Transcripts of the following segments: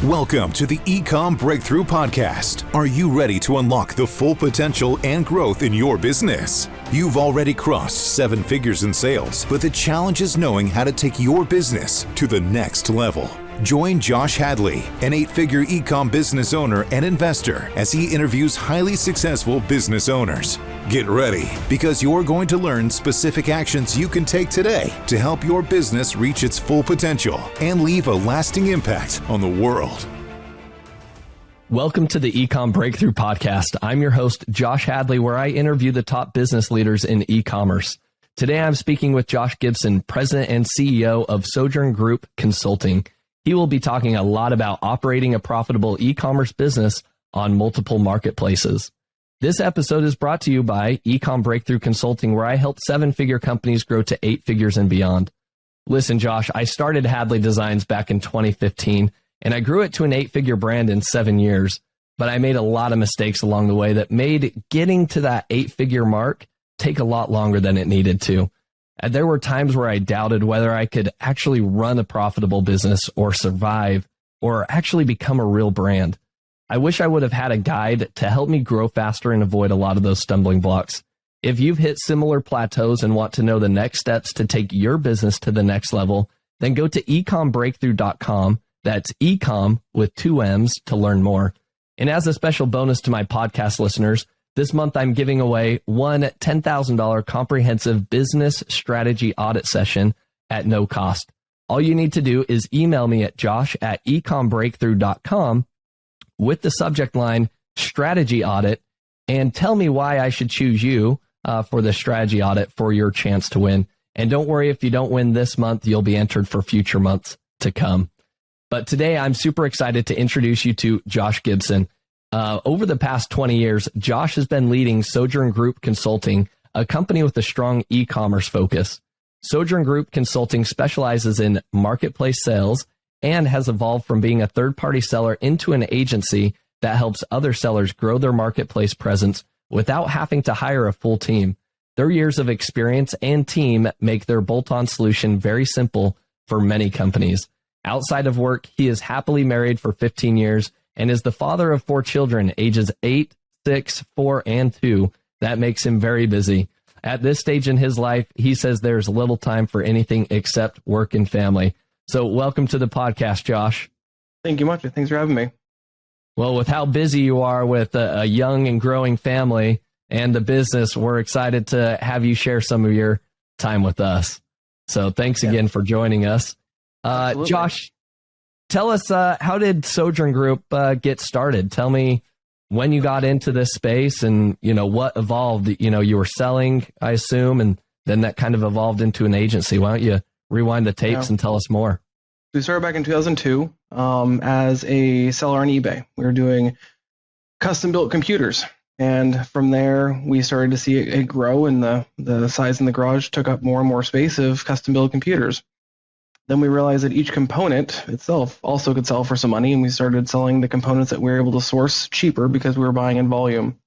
Welcome to the Ecomm Breakthrough Podcast. Are you ready to unlock the full potential and growth in your business? You've already crossed 7 figures in sales, but the challenge is knowing how to take your business to the next level. Join Josh Hadley, an 8-figure e-com business owner and investor, as he interviews highly successful business owners. Get ready, because you're going to learn specific actions you can take today to help your business reach its full potential and leave a lasting impact on the world. Welcome to the Ecomm Breakthrough Podcast. I'm your host, Josh Hadley, where I interview the top business leaders in e-commerce. Today, I'm speaking with Josh Gibson, President and CEO of Sojourn Group Consulting. He will be talking a lot about operating a profitable e-commerce business on multiple marketplaces. This episode is brought to you by Ecomm Breakthrough Consulting, where I help 7-figure companies grow to 8 figures and beyond. Listen, Josh, I started Hadley Designs back in 2015, and I grew it to an 8-figure brand in 7 years, but I made a lot of mistakes along the way that made getting to that 8-figure mark take a lot longer than it needed to. And there were times where I doubted whether I could actually run a profitable business or survive or actually become a real brand. I wish I would have had a guide to help me grow faster and avoid a lot of those stumbling blocks. If you've hit similar plateaus and want to know the next steps to take your business to the next level, then go to ecommbreakthrough.com. That's Ecomm with 2 M's to learn more. And as a special bonus to my podcast listeners, this month, I'm giving away one $10,000 comprehensive business strategy audit session at no cost. All you need to do is email me at josh@ecommbreakthrough.com with the subject line strategy audit and tell me why I should choose you for the strategy audit for your chance to win. And don't worry, if you don't win this month, you'll be entered for future months to come. But today, I'm super excited to introduce you to Josh Gibson. Over the past 20 years, Josh has been leading Sojourn Group Consulting, a company with a strong e-commerce focus. Sojourn Group Consulting specializes in marketplace sales and has evolved from being a third-party seller into an agency that helps other sellers grow their marketplace presence without having to hire a full team. Their years of experience and team make their bolt-on solution very simple for many companies. Outside of work, he is happily married for 15 years and is the father of 4 children, ages 8, 6, 4, and 2. That makes him very busy. At this stage in his life, he says there's little time for anything except work and family. So welcome to the podcast, Josh. Thank you much. Thanks for having me. Well, with how busy you are with a young and growing family and the business, we're excited to have you share some of your time with us. So thanks again for joining us. Josh, tell us, how did Sojourn Group get started? Tell me when you got into this space and, what evolved. You were selling, I assume, and then that kind of evolved into an agency. Why don't you rewind the tapes and tell us more? We started back in 2002 as a seller on eBay. We were doing custom-built computers. And from there, we started to see it grow, and the size in the garage took up more and more space of custom-built computers. Then we realized that each component itself also could sell for some money, and we started selling the components that we were able to source cheaper because we were buying in volume.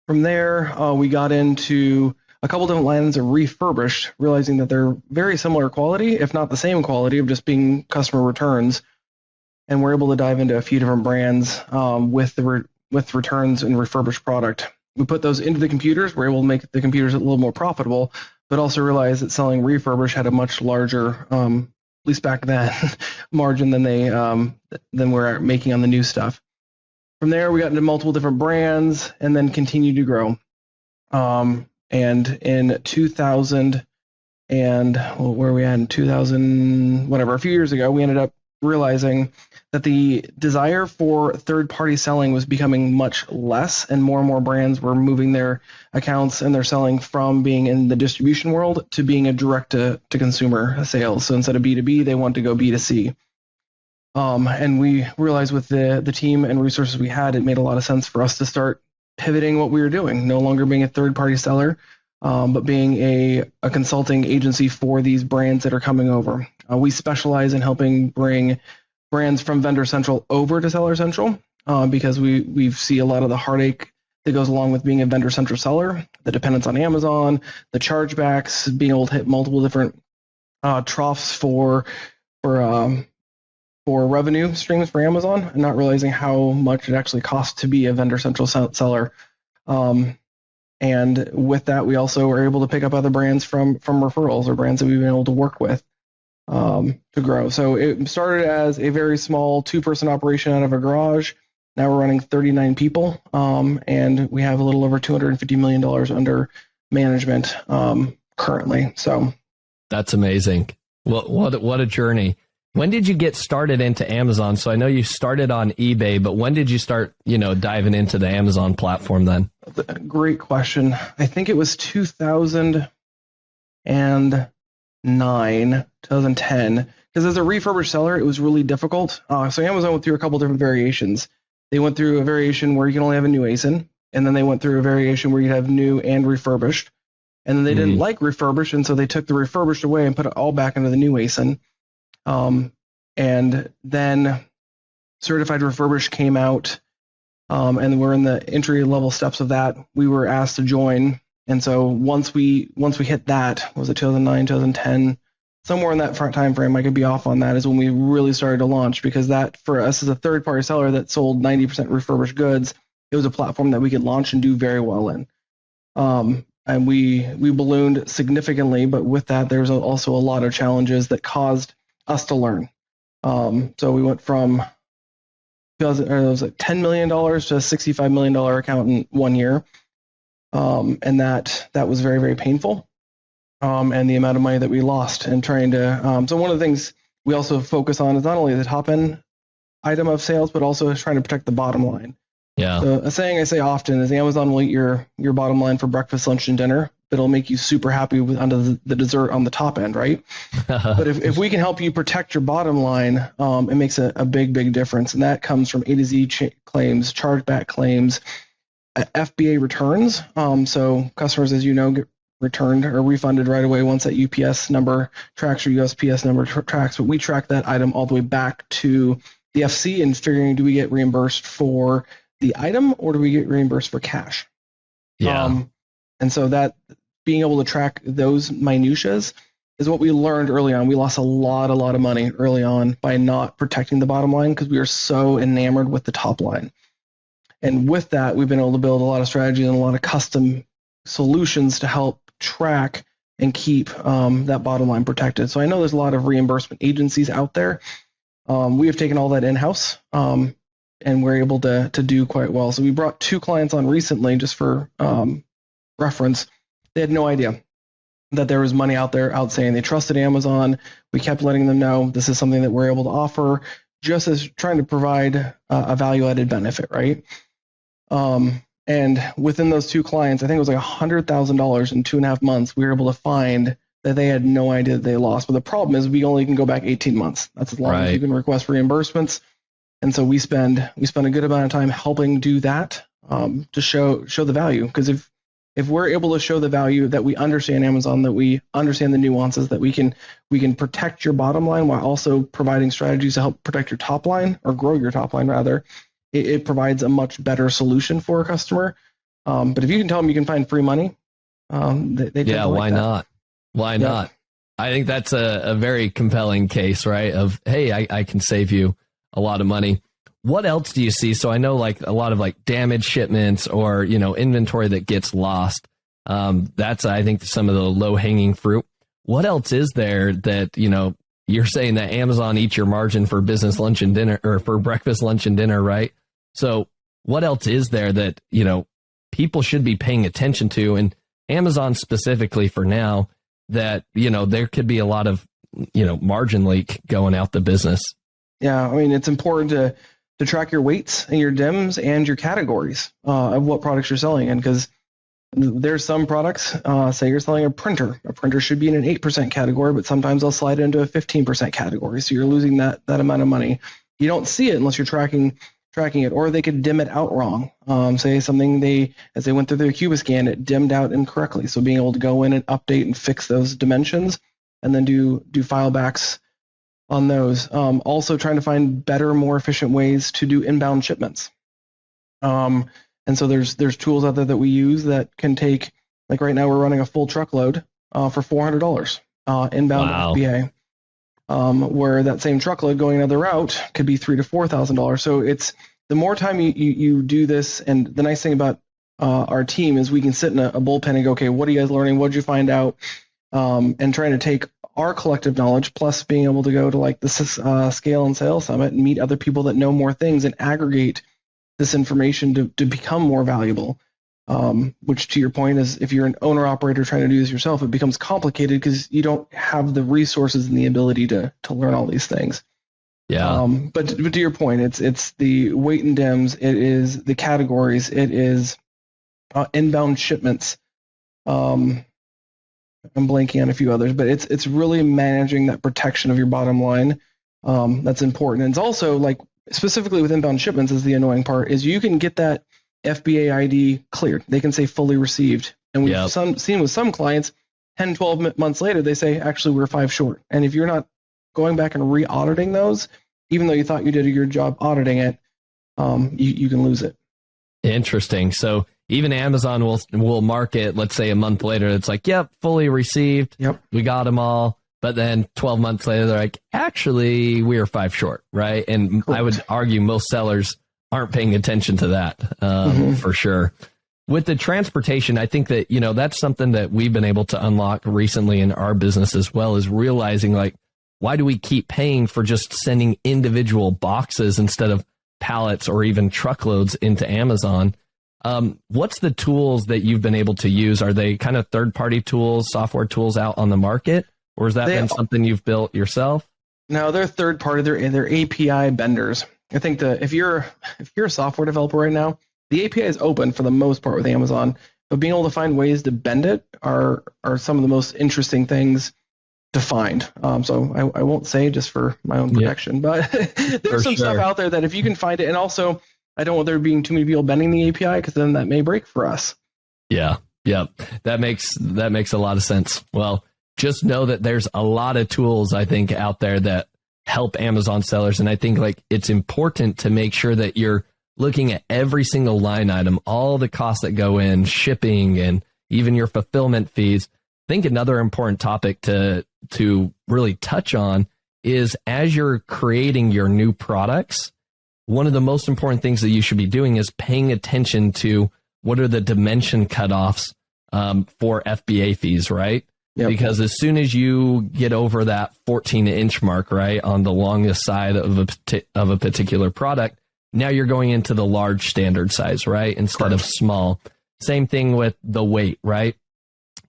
From there, we got into a couple different lines of refurbished, realizing that they're very similar quality, if not the same quality, of just being customer returns. And we're able to dive into a few different brands with returns and refurbished product. We put those into the computers. We're able to make the computers a little more profitable, but also realized that selling refurbished had a much larger, at least back then, margin than we're making on the new stuff. From there, we got into multiple different brands and then continued to grow. And in 2000 and where are we at in 2000, whatever, a few years ago, we ended up realizing that the desire for third-party selling was becoming much less, and more brands were moving their accounts and their selling from being in the distribution world to being a direct-to-consumer sales. So instead of B2B, they want to go B2C. And we realized with the team and resources we had, it made a lot of sense for us to start pivoting what we were doing, no longer being a third-party seller, but being a consulting agency for these brands that are coming over. We specialize in helping bring brands from Vendor Central over to Seller Central because we see a lot of the heartache that goes along with being a Vendor Central seller, the dependence on Amazon, the chargebacks, being able to hit multiple different troughs for for revenue streams for Amazon and not realizing how much it actually costs to be a vendor central seller. And with that, we also were able to pick up other brands from referrals or brands that we've been able to work with to grow. So it started as a very small 2-person operation out of a garage. Now we're running 39 people, and we have a little over $250 million under management currently. So that's amazing. What a journey. When did you get started into Amazon? So I know you started on eBay, but when did you start, diving into the Amazon platform then? Great question. I think it was 2009, 2010. Because as a refurbished seller, it was really difficult. So Amazon went through a couple different variations. They went through a variation where you can only have a new ASIN, and then they went through a variation where you have new and refurbished. And then they didn't like refurbished, and so they took the refurbished away and put it all back into the new ASIN. And then certified refurbished came out, and we're in the entry level steps of that. We were asked to join, and so once we hit that, was it 2009, 2010, somewhere in that time frame, I could be off on that, is when we really started to launch, because that for us as a third party seller that sold 90% refurbished goods, it was a platform that we could launch and do very well in. And we ballooned significantly, but with that, there's also a lot of challenges that caused us to learn. So we went from it was like $10 million to a $65 million account in 1 year. And that was very, very painful. And the amount of money that we lost and trying to, so one of the things we also focus on is not only the top end item of sales, but also trying to protect the bottom line. Yeah. So a saying I say often is Amazon will eat your bottom line for breakfast, lunch, and dinner, but it'll make you super happy under the dessert on the top end, right? But if we can help you protect your bottom line, it makes a big, big difference. And that comes from A to Z claims, chargeback claims, FBA returns. So customers, as you know, get returned or refunded right away once that UPS number tracks or USPS number tracks. But we track that item all the way back to the FC and figuring, do we get reimbursed for the item or do we get reimbursed for cash? Yeah. And so that being able to track those minutiae is what we learned early on. We lost a lot of money early on by not protecting the bottom line because we were so enamored with the top line. And with that, we've been able to build a lot of strategies and a lot of custom solutions to help track and keep that bottom line protected. So I know there's a lot of reimbursement agencies out there. We have taken all that in-house. And we're able to do quite well. So we brought 2 clients on recently, just for reference. They had no idea that there was money out saying they trusted Amazon. We kept letting them know this is something that we're able to offer, just as trying to provide a value-added benefit, right? And within those 2 clients, I think it was like $100,000 in 2.5 months, we were able to find that they had no idea that they lost. But the problem is we only can go back 18 months. That's as long as you can request reimbursements. And so we spend a good amount of time helping do that to show the value. Because if we're able to show the value that we understand Amazon, that we understand the nuances, that we can protect your bottom line while also providing strategies to help protect your top line or grow your top line rather, it provides a much better solution for a customer. But if you can tell them you can find free money, they yeah, why not? Why not? I think that's a very compelling case, right? Of, hey, I can save you a lot of money. What else do you see? So I know like a lot of like damaged shipments or, inventory that gets lost. That's, I think, some of the low hanging fruit. What else is there that, you're saying that Amazon eats your margin for business lunch and dinner or for breakfast, lunch and dinner, right? So what else is there that, people should be paying attention to, and Amazon specifically for now, that, there could be a lot of, margin leak going out the business? Yeah, I mean, it's important to track your weights and your DIMs and your categories of what products you're selling in, because there's some products, say you're selling a printer. A printer should be in an 8% category, but sometimes they'll slide into a 15% category. So you're losing that amount of money. You don't see it unless you're tracking it, or they could dim it out wrong. Say something as they went through their Cubiscan, it dimmed out incorrectly. So being able to go in and update and fix those dimensions and then do file backs on those. Also trying to find better, more efficient ways to do inbound shipments. And so there's tools out there that we use that can take, like right now we're running a full truckload for $400 inbound FBA. where that same truckload going another route could be $3,000 to $4,000. So it's the more time you do this, and the nice thing about our team is we can sit in a bullpen and go, okay, what are you guys learning? What did you find out? And trying to take our collective knowledge, plus being able to go to like the Scale and Sales Summit and meet other people that know more things and aggregate this information to become more valuable. Which, to your point, is if you're an owner operator trying to do this yourself, it becomes complicated because you don't have the resources and the ability to learn all these things. Yeah. But to your point, it's the weight and DIMS, it is the categories, it is inbound shipments. I'm blanking on a few others, but it's really managing that protection of your bottom line. That's important. And it's also, like, specifically with inbound shipments, is the annoying part, is you can get that FBA ID cleared. They can say fully received. And we've seen with some clients, 10, 12 months later, they say, actually, we're 5 short. And if you're not going back and re-auditing those, even though you thought you did a good job auditing it, you can lose it. Interesting. So even Amazon will mark it, let's say a month later, it's like, yep, fully received. Yep. We got them all. But then 12 months later, they're like, actually, we are 5 short, right? And correct. I would argue most sellers aren't paying attention to that for sure. With the transportation, I think that, that's something that we've been able to unlock recently in our business as well, is realizing, like, why do we keep paying for just sending individual boxes instead of pallets or even truckloads into Amazon? What's the tools that you've been able to use? Are they kind of third-party tools, software tools out on the market? Or has that been something you've built yourself? No, they're third-party. They're API vendors. I think if you're a software developer right now, the API is open for the most part with Amazon, but being able to find ways to bend it are some of the most interesting things to find. So I won't say just for my own protection, but there's some stuff out there that if you can find it, and also I don't want there being too many people bending the API, because then that may break for us. Yeah, that makes a lot of sense. Well, just know that there's a lot of tools, I think, out there that help Amazon sellers. And I think, like, it's important to make sure that you're looking at every single line item, all the costs that go in, shipping, and even your fulfillment fees. I think another important topic to really touch on is, as you're creating your new products, one of the most important things that you should be doing is paying attention to what are the dimension cutoffs for FBA fees, right? Yep. Because as soon as you get over that 14-inch mark, right, on the longest side of a particular product, now you're going into the large standard size, right, instead of small. Same thing with the weight, right?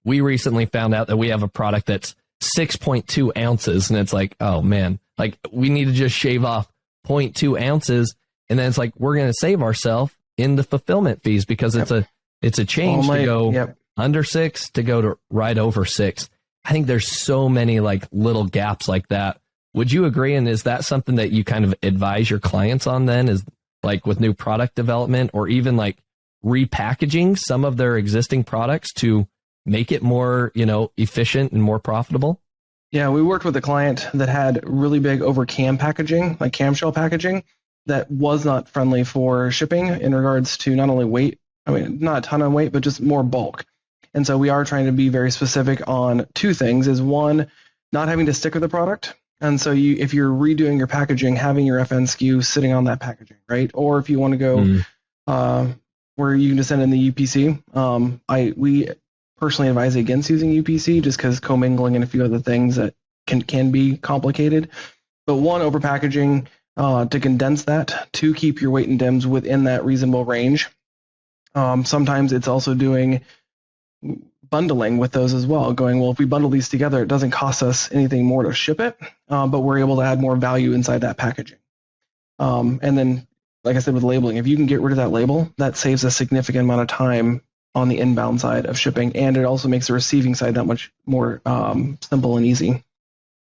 We recently found out that we have a product that's 6.2 ounces, and it's like, oh man, like, we need to just shave off 0.2 ounces, and then it's like, we're going to save ourselves in the fulfillment fees, because it's a change to go under 6 to go to right over 6. I think there's so many, like, little gaps like that. Would you agree? And is that something that you kind of advise your clients on then, is like with new product development, or even like repackaging some of their existing products to make it more, efficient and more profitable? Yeah, we worked with a client that had really big over cam packaging, like camshell packaging, that was not friendly for shipping in regards to not only weight, not a ton of weight, but just more bulk. And so we are trying to be very specific on 2 things. Is one, not having to sticker the product. And so if you're redoing your packaging, having your FN SKU sitting on that packaging, right? Or if you want to go where you can just send in the UPC, we personally advise against using UPC, just because commingling and a few other things that can be complicated. But one, over packaging to condense that, to keep your weight and DIMS within that reasonable range. Sometimes it's also doing bundling with those as well, going, well, if we bundle these together, it doesn't cost us anything more to ship it, but we're able to add more value inside that packaging. And then, like I said, with labeling, if you can get rid of that label, that saves a significant amount of time on the inbound side of shipping, and it also makes the receiving side that much more simple and easy.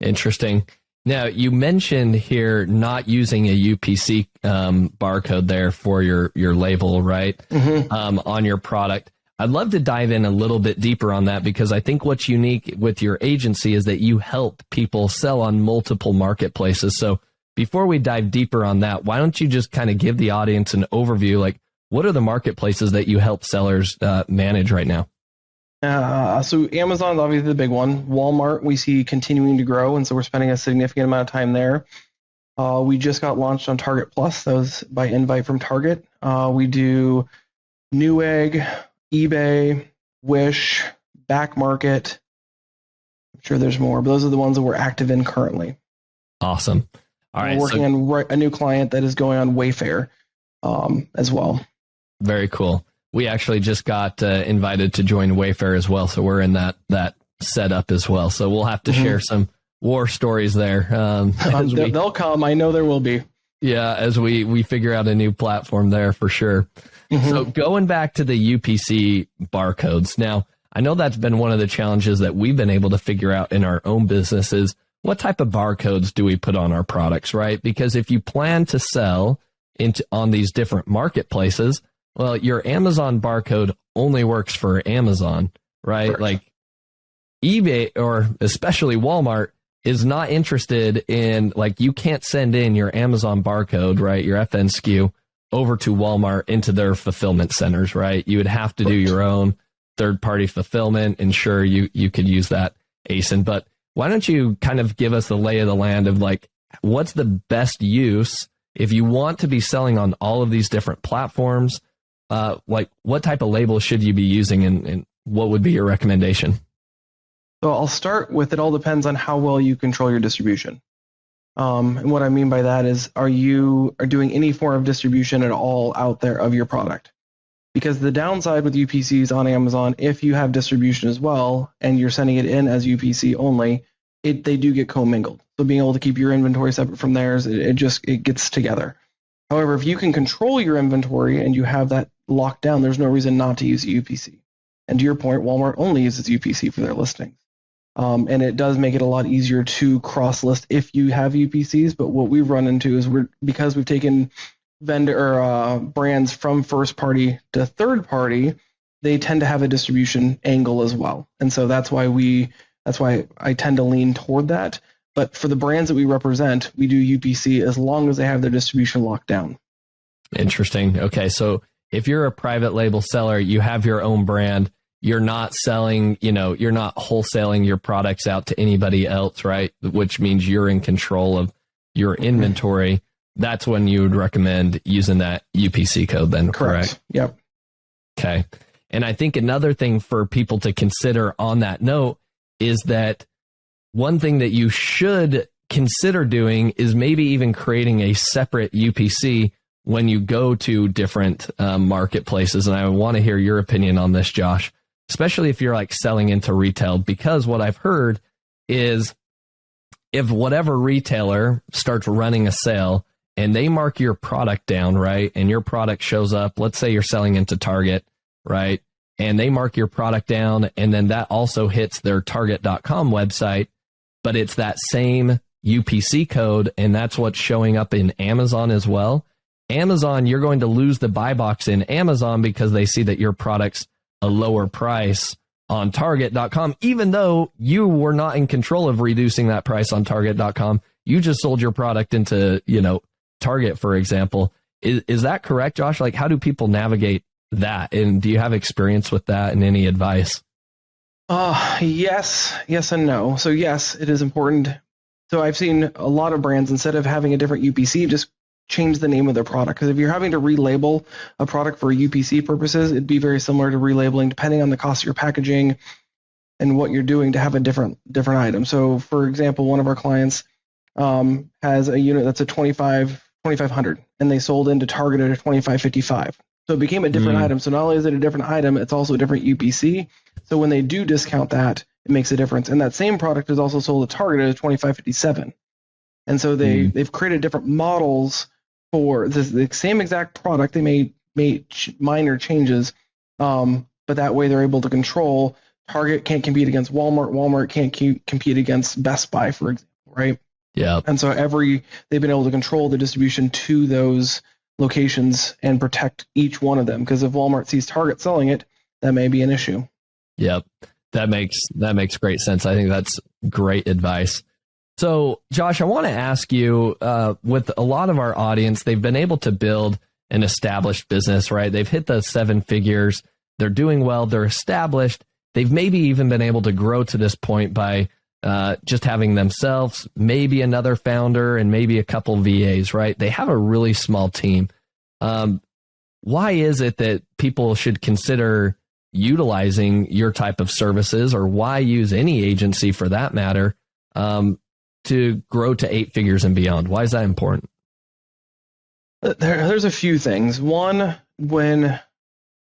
Interesting. Now, you mentioned here not using a UPC barcode there for your label, right, on your product. I'd love to dive in a little bit deeper on that, because I think what's unique with your agency is that you help people sell on multiple marketplaces. So before we dive deeper on that, why don't you just kind of give the audience an overview, like, what are the marketplaces that you help sellers manage right now? So Amazon's obviously the big one. Walmart, we see continuing to grow, and so we're spending a significant amount of time there. We just got launched on Target Plus. That was by invite from Target. We do Newegg, eBay, Wish, Back Market. I'm sure there's more, but those are the ones that we're active in currently. Awesome. All right. We're working on a new client that is going on Wayfair as well. Very cool. We actually just got invited to join Wayfair as well, so we're in that setup as well. So we'll have to share some war stories there. They'll come. I know there will be. Yeah, as we figure out a new platform there for sure. So going back to the UPC barcodes. Now, I know that's been one of the challenges that we've been able to figure out in our own businesses. What type of barcodes do we put on our products, right? Because if you plan to sell on these different marketplaces, well, your Amazon barcode only works for Amazon, right? Correct. Like eBay or especially Walmart is not interested in, like, you can't send in your Amazon barcode, right? Your FN SKU over to Walmart into their fulfillment centers, right? You would have to do your own third-party fulfillment, and sure, you could use that ASIN. But why don't you kind of give us the lay of the land of, like, what's the best use if you want to be selling on all of these different platforms? Like, what type of label should you be using, and what would be your recommendation? So I'll start with, it all depends on how well you control your distribution. And what I mean by that is, are you doing any form of distribution at all out there of your product? Because the downside with UPCs on Amazon, if you have distribution as well and you're sending it in as UPC only, they do get commingled. So being able to keep your inventory separate from theirs, it gets together. However, if you can control your inventory and you have that locked down, there's no reason not to use a UPC. And to your point, Walmart only uses UPC for their listings. And it does make it a lot easier to cross-list if you have UPCs. But what we've run into is, because we've taken brands from first party to third party, they tend to have a distribution angle as well. And so that's why I tend to lean toward that. But for the brands that we represent, we do UPC as long as they have their distribution locked down. Interesting. Okay, so if you're a private label seller, you have your own brand, you're not selling, you're not wholesaling your products out to anybody else, right? Which means you're in control of your inventory. That's when you would recommend using that UPC code then, correct? Yep. Okay. And I think another thing for people to consider on that note is that one thing that you should consider doing is maybe even creating a separate UPC when you go to different marketplaces. And I want to hear your opinion on this, Josh, especially if you're like selling into retail, because what I've heard is if whatever retailer starts running a sale and they mark your product down, right, and your product shows up, let's say you're selling into Target, right, and they mark your product down, and then that also hits their Target.com website, but it's that same UPC code, and that's what's showing up in Amazon as well. Amazon, you're going to lose the buy box in Amazon because they see that your product's a lower price on Target.com, even though you were not in control of reducing that price on Target.com. You just sold your product into, Target, for example. Is that correct, Josh? Like, how do people navigate that? And do you have experience with that and any advice? Yes and no. So yes, it is important. So I've seen a lot of brands, instead of having a different UPC, just change the name of their product. Because if you're having to relabel a product for UPC purposes, it'd be very similar to relabeling, depending on the cost of your packaging and what you're doing, to have a different item. So for example, one of our clients has a unit that's a 2500, and they sold into Target at a 2555. So it became a different item. So not only is it a different item, it's also a different UPC. So when they do discount that, it makes a difference. And that same product is also sold at Target at a 2557. And so they've created different models for the same exact product. They may make minor changes, but that way they're able to control. Target can't compete against Walmart. Walmart can't compete against Best Buy, for example, right? Yeah. And so they've been able to control the distribution to those locations and protect each one of them. Because if Walmart sees Target selling it, that may be an issue. Yep. That makes great sense. I think that's great advice. So, Josh, I want to ask you, with a lot of our audience, they've been able to build an established business, right? They've hit the 7 figures. They're doing well. They're established. they've maybe even been able to grow to this point by just having themselves, maybe another founder, and maybe a couple VAs, right? They have a really small team. Why is it that people should consider utilizing your type of services, or why use any agency for that matter, to grow to 8 figures and beyond? Why is that important? There's a few things. One, when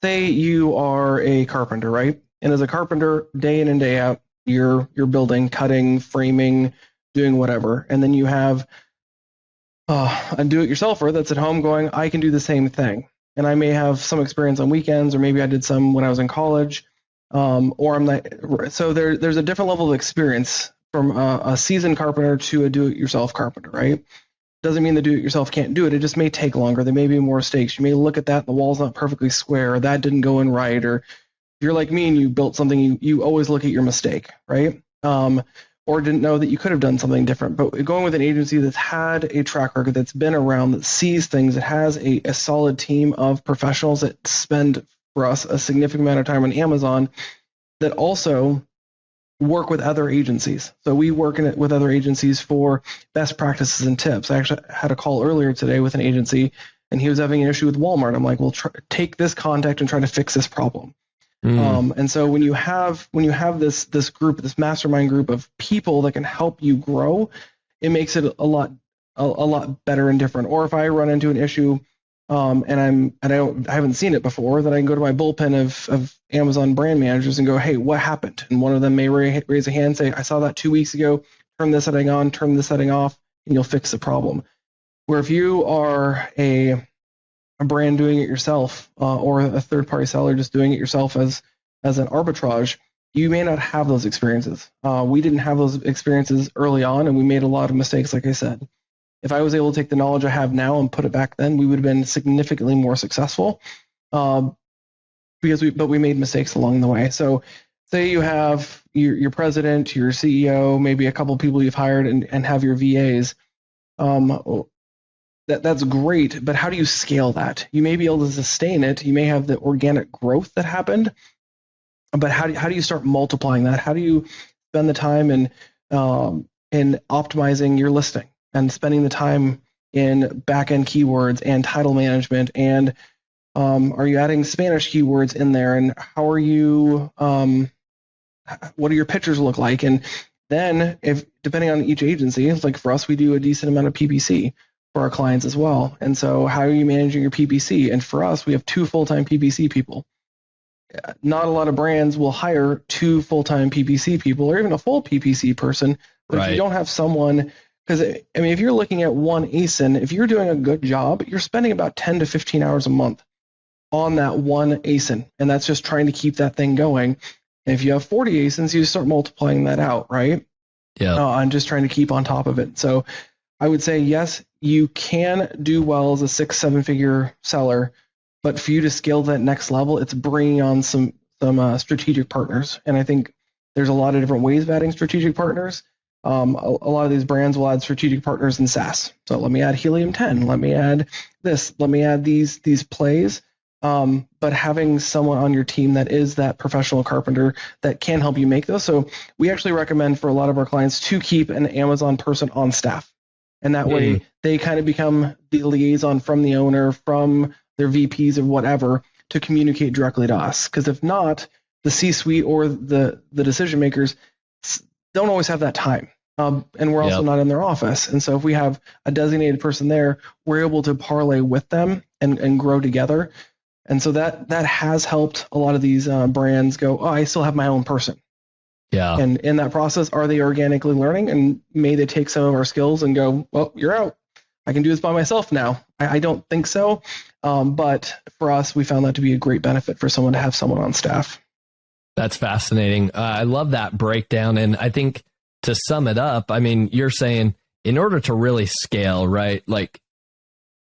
say you are a carpenter, right? And as a carpenter, day in and day out, you're building, cutting, framing, doing whatever. And then you have a do-it-yourselfer that's at home going, I can do the same thing. And I may have some experience on weekends, or maybe I did some when I was in college, or I'm not. So there's a different level of experience from a seasoned carpenter to a do-it-yourself carpenter, right? Doesn't mean the do-it-yourself can't do it. It just may take longer. There may be more mistakes. You may look at that, the wall's not perfectly square, or that didn't go in right, or if you're like me and you built something, you always look at your mistake, right? Or didn't know that you could have done something different. But going with an agency that's had a track record, that's been around, that sees things, that has a solid team of professionals that spend for us a significant amount of time on Amazon, that also work with other agencies. So we work with other agencies for best practices and tips. I actually had a call earlier today with an agency, and he was having an issue with Walmart. I'm like, well, take this contact and try to fix this problem. And so when you have this group, this mastermind group of people that can help you grow, it makes it a lot better and different. Or if I run into an issue, and I haven't seen it before, then I can go to my bullpen of Amazon brand managers and go, hey, what happened? And one of them may raise a hand and say, I saw that 2 weeks ago. Turn this setting on, turn this setting off, and you'll fix the problem. Where if you are a brand doing it yourself, or a third-party seller just doing it yourself as an arbitrage, you may not have those experiences. We didn't have those experiences early on, and we made a lot of mistakes, like I said. If I was able to take the knowledge I have now and put it back then, we would have been significantly more successful, because we made mistakes along the way. So say you have your president, your CEO, maybe a couple of people you've hired, and have your VAs. That's great, but how do you scale that? You may be able to sustain it. You may have the organic growth that happened, but how do you start multiplying that? How do you spend the time in optimizing your listing, and spending the time in back-end keywords and title management? And are you adding Spanish keywords in there? And how are you? What do your pictures look like? And then, if depending on each agency, like for us, we do a decent amount of PPC for our clients as well. And so how are you managing your PPC? And for us, we have 2 full-time PPC people. Not a lot of brands will hire 2 full-time PPC people, or even a full PPC person. But if you don't have someone, because I mean, if you're looking at one ASIN, if you're doing a good job, you're spending about 10 to 15 hours a month on that one ASIN. And that's just trying to keep that thing going. And if you have 40 ASINs, you start multiplying that out, right? Yeah. And just trying to keep on top of it. So I would say, yes, you can do well as a 6-7 figure seller, but for you to scale to that next level, it's bringing on some strategic partners. And I think there's a lot of different ways of adding strategic partners. A lot of these brands will add strategic partners in SaaS. So let me add Helium 10. Let me add this. Let me add these plays. But having someone on your team that is that professional carpenter that can help you make those. So we actually recommend for a lot of our clients to keep an Amazon person on staff. And that way they kind of become the liaison from the owner, from their VPs or whatever, to communicate directly to us. Because if not, the C-suite or the decision makers don't always have that time. And we're also not in their office. And so if we have a designated person there, we're able to parlay with them and grow together. And so that has helped a lot of these brands go, oh, I still have my own person. Yeah. And in that process, are they organically learning? And may they take some of our skills and go, well, you're out. I can do this by myself now. I don't think so. But for us, we found that to be a great benefit for someone to have someone on staff. That's fascinating. I love that breakdown. And I think to sum it up, I mean, you're saying in order to really scale, right? Like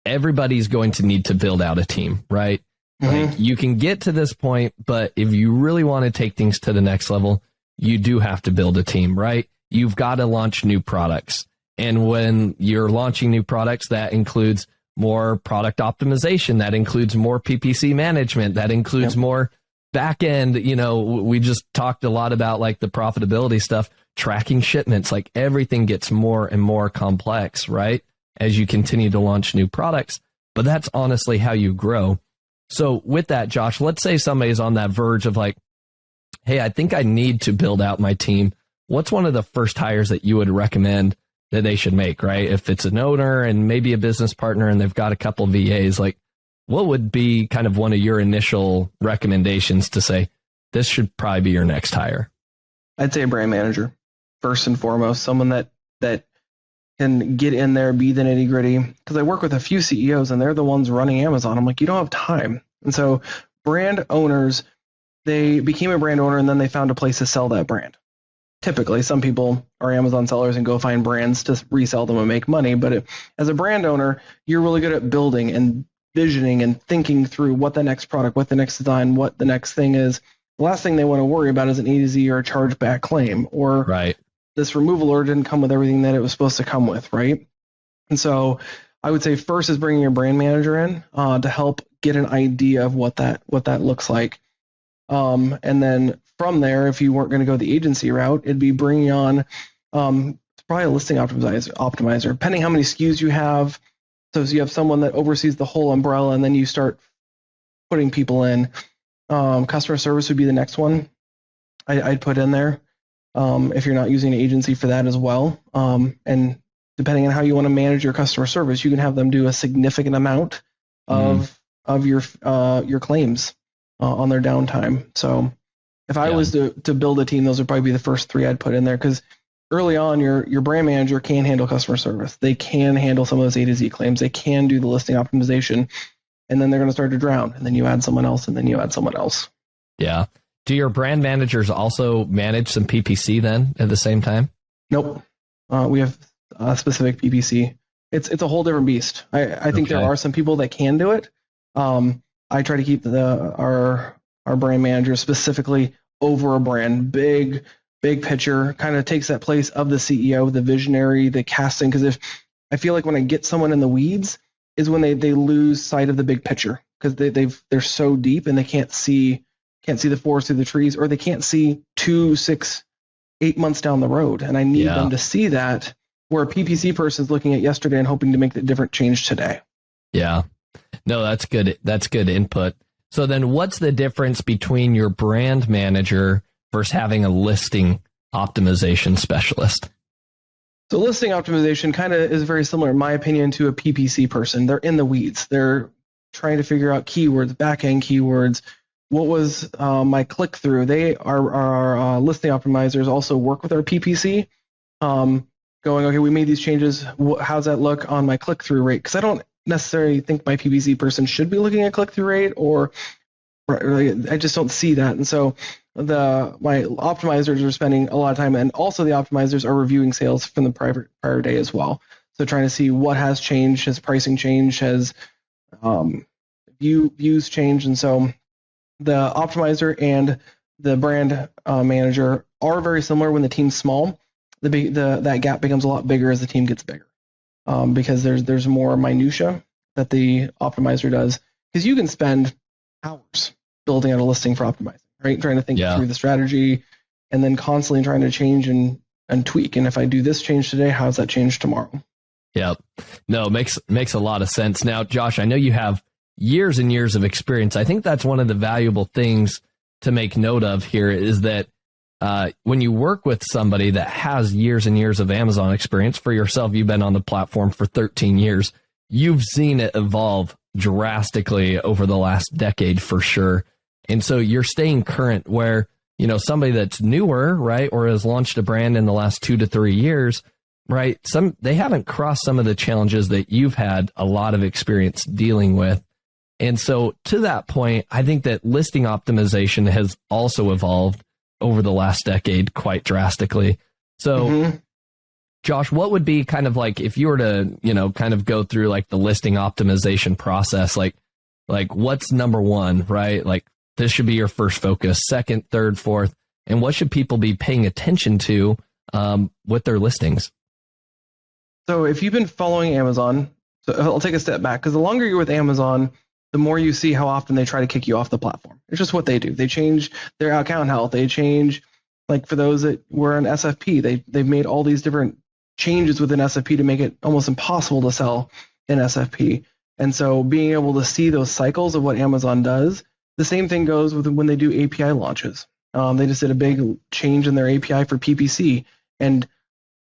everybody's going to need to build out a team, right? Mm-hmm. Like you can get to this point, but if you really want to take things to the next level, you do have to build a team, right? You've got to launch new products. And when you're launching new products, that includes more product optimization. That includes more PPC management. That includes more back end, we just talked a lot about like the profitability stuff, tracking shipments, like everything gets more and more complex, right? As you continue to launch new products, but that's honestly how you grow. So with that, Josh, let's say somebody's on that verge of like, hey, I think I need to build out my team. What's one of the first hires that you would recommend that they should make, right? If it's an owner and maybe a business partner and they've got a couple of VAs, like what would be kind of one of your initial recommendations to say, this should probably be your next hire? I'd say a brand manager, first and foremost, someone that can get in there, be the nitty gritty. Because I work with a few CEOs and they're the ones running Amazon. I'm like, you don't have time. And so brand owners, they became a brand owner and then they found a place to sell that brand. Typically, some people are Amazon sellers and go find brands to resell them and make money. But as a brand owner, you're really good at building and visioning and thinking through what the next product, what the next design, what the next thing is. The last thing they want to worry about is an A to Z or a chargeback claim, or right. This removal order didn't come with everything that it was supposed to come with, right? And so I would say first is bringing your brand manager in to help get an idea of what that looks like. And then from there, if you weren't going to go the agency route, it'd be bringing on probably a listing optimizer, depending how many SKUs you have. So you have someone that oversees the whole umbrella, and then you start putting people in. Customer service would be the next one I'd put in there if you're not using an agency for that as well. And depending on how you want to manage your customer service, you can have them do a significant amount of your claims on their downtime. So if I was to build a team, those would probably be the first three I'd put in there, because early on, your brand manager can handle customer service. They can handle some of those A to Z claims. They can do the listing optimization, and then they're going to start to drown. And then you add someone else, and then you add someone else. Yeah. Do your brand managers also manage some PPC then at the same time? Nope. We have specific PPC. It's a whole different beast. I think there are some people that can do it. I try to keep our brand manager specifically over a brand, big picture, kind of takes that place of the CEO, the visionary, the casting. Because if I feel like when I get someone in the weeds is when they lose sight of the big picture, because they're so deep and they can't see the forest through the trees, or they can't see 2, 6, 8 months down the road. And I need them to see that, where a PPC person is looking at yesterday and hoping to make the different change today. Yeah. No, that's good. That's good input. So then what's the difference between your brand manager versus having a listing optimization specialist? So listing optimization kind of is very similar, in my opinion, to a PPC person. They're in the weeds. They're trying to figure out keywords, back-end keywords. What was my click-through? They are listing optimizers also work with our PPC, going, okay, we made these changes. How's that look on my click-through rate? Because I don't necessarily think my PPC person should be looking at click-through rate, or I just don't see that. And so my optimizers are spending a lot of time, and also the optimizers are reviewing sales from the prior day as well. So trying to see what has changed, has pricing changed, has views changed. And so the optimizer and the brand manager are very similar when the team's small. That gap becomes a lot bigger as the team gets bigger. Because there's more minutia that the optimizer does. Because you can spend hours building out a listing for optimizing, right? Trying to think through the strategy, and then constantly trying to change and tweak. And if I do this change today, how does that change tomorrow? Yep. No, makes a lot of sense. Now, Josh, I know you have years and years of experience. I think that's one of the valuable things to make note of here is that when you work with somebody that has years and years of Amazon experience, for yourself, you've been on the platform for 13 years. You've seen it evolve drastically over the last decade for sure. And so you're staying current, where, somebody that's newer, right, or has launched a brand in the last 2 to 3 years, right, they haven't crossed some of the challenges that you've had a lot of experience dealing with. And so to that point, I think that listing optimization has also evolved over the last decade quite drastically. So, Josh, what would be kind of like, if you were to, kind of go through like the listing optimization process, like what's number one, right? Like this should be your first focus, second, third, fourth, and what should people be paying attention to with their listings? So if you've been following Amazon, so I'll take a step back, because the longer you're with Amazon, the more you see how often they try to kick you off the platform. It's just what they do. They change their account health. They change, like for those that were an SFP, they've made all these different changes within SFP to make it almost impossible to sell in SFP. And so being able to see those cycles of what Amazon does, the same thing goes with when they do API launches. They just did a big change in their API for PPC and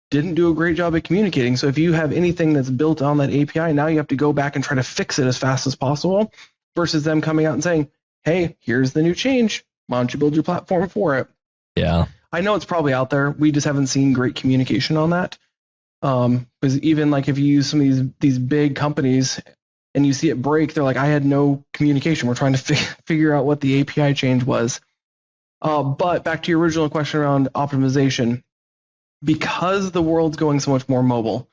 didn't do a great job at communicating. So if you have anything that's built on that API, now you have to go back and try to fix it as fast as possible versus them coming out and saying, hey, here's the new change. Why don't you build your platform for it? Yeah. I know it's probably out there. We just haven't seen great communication on that. Because even like if you use some of these big companies and you see it break, they're like, I had no communication. We're trying to figure out what the API change was. But back to your original question around optimization, because the world's going so much more mobile,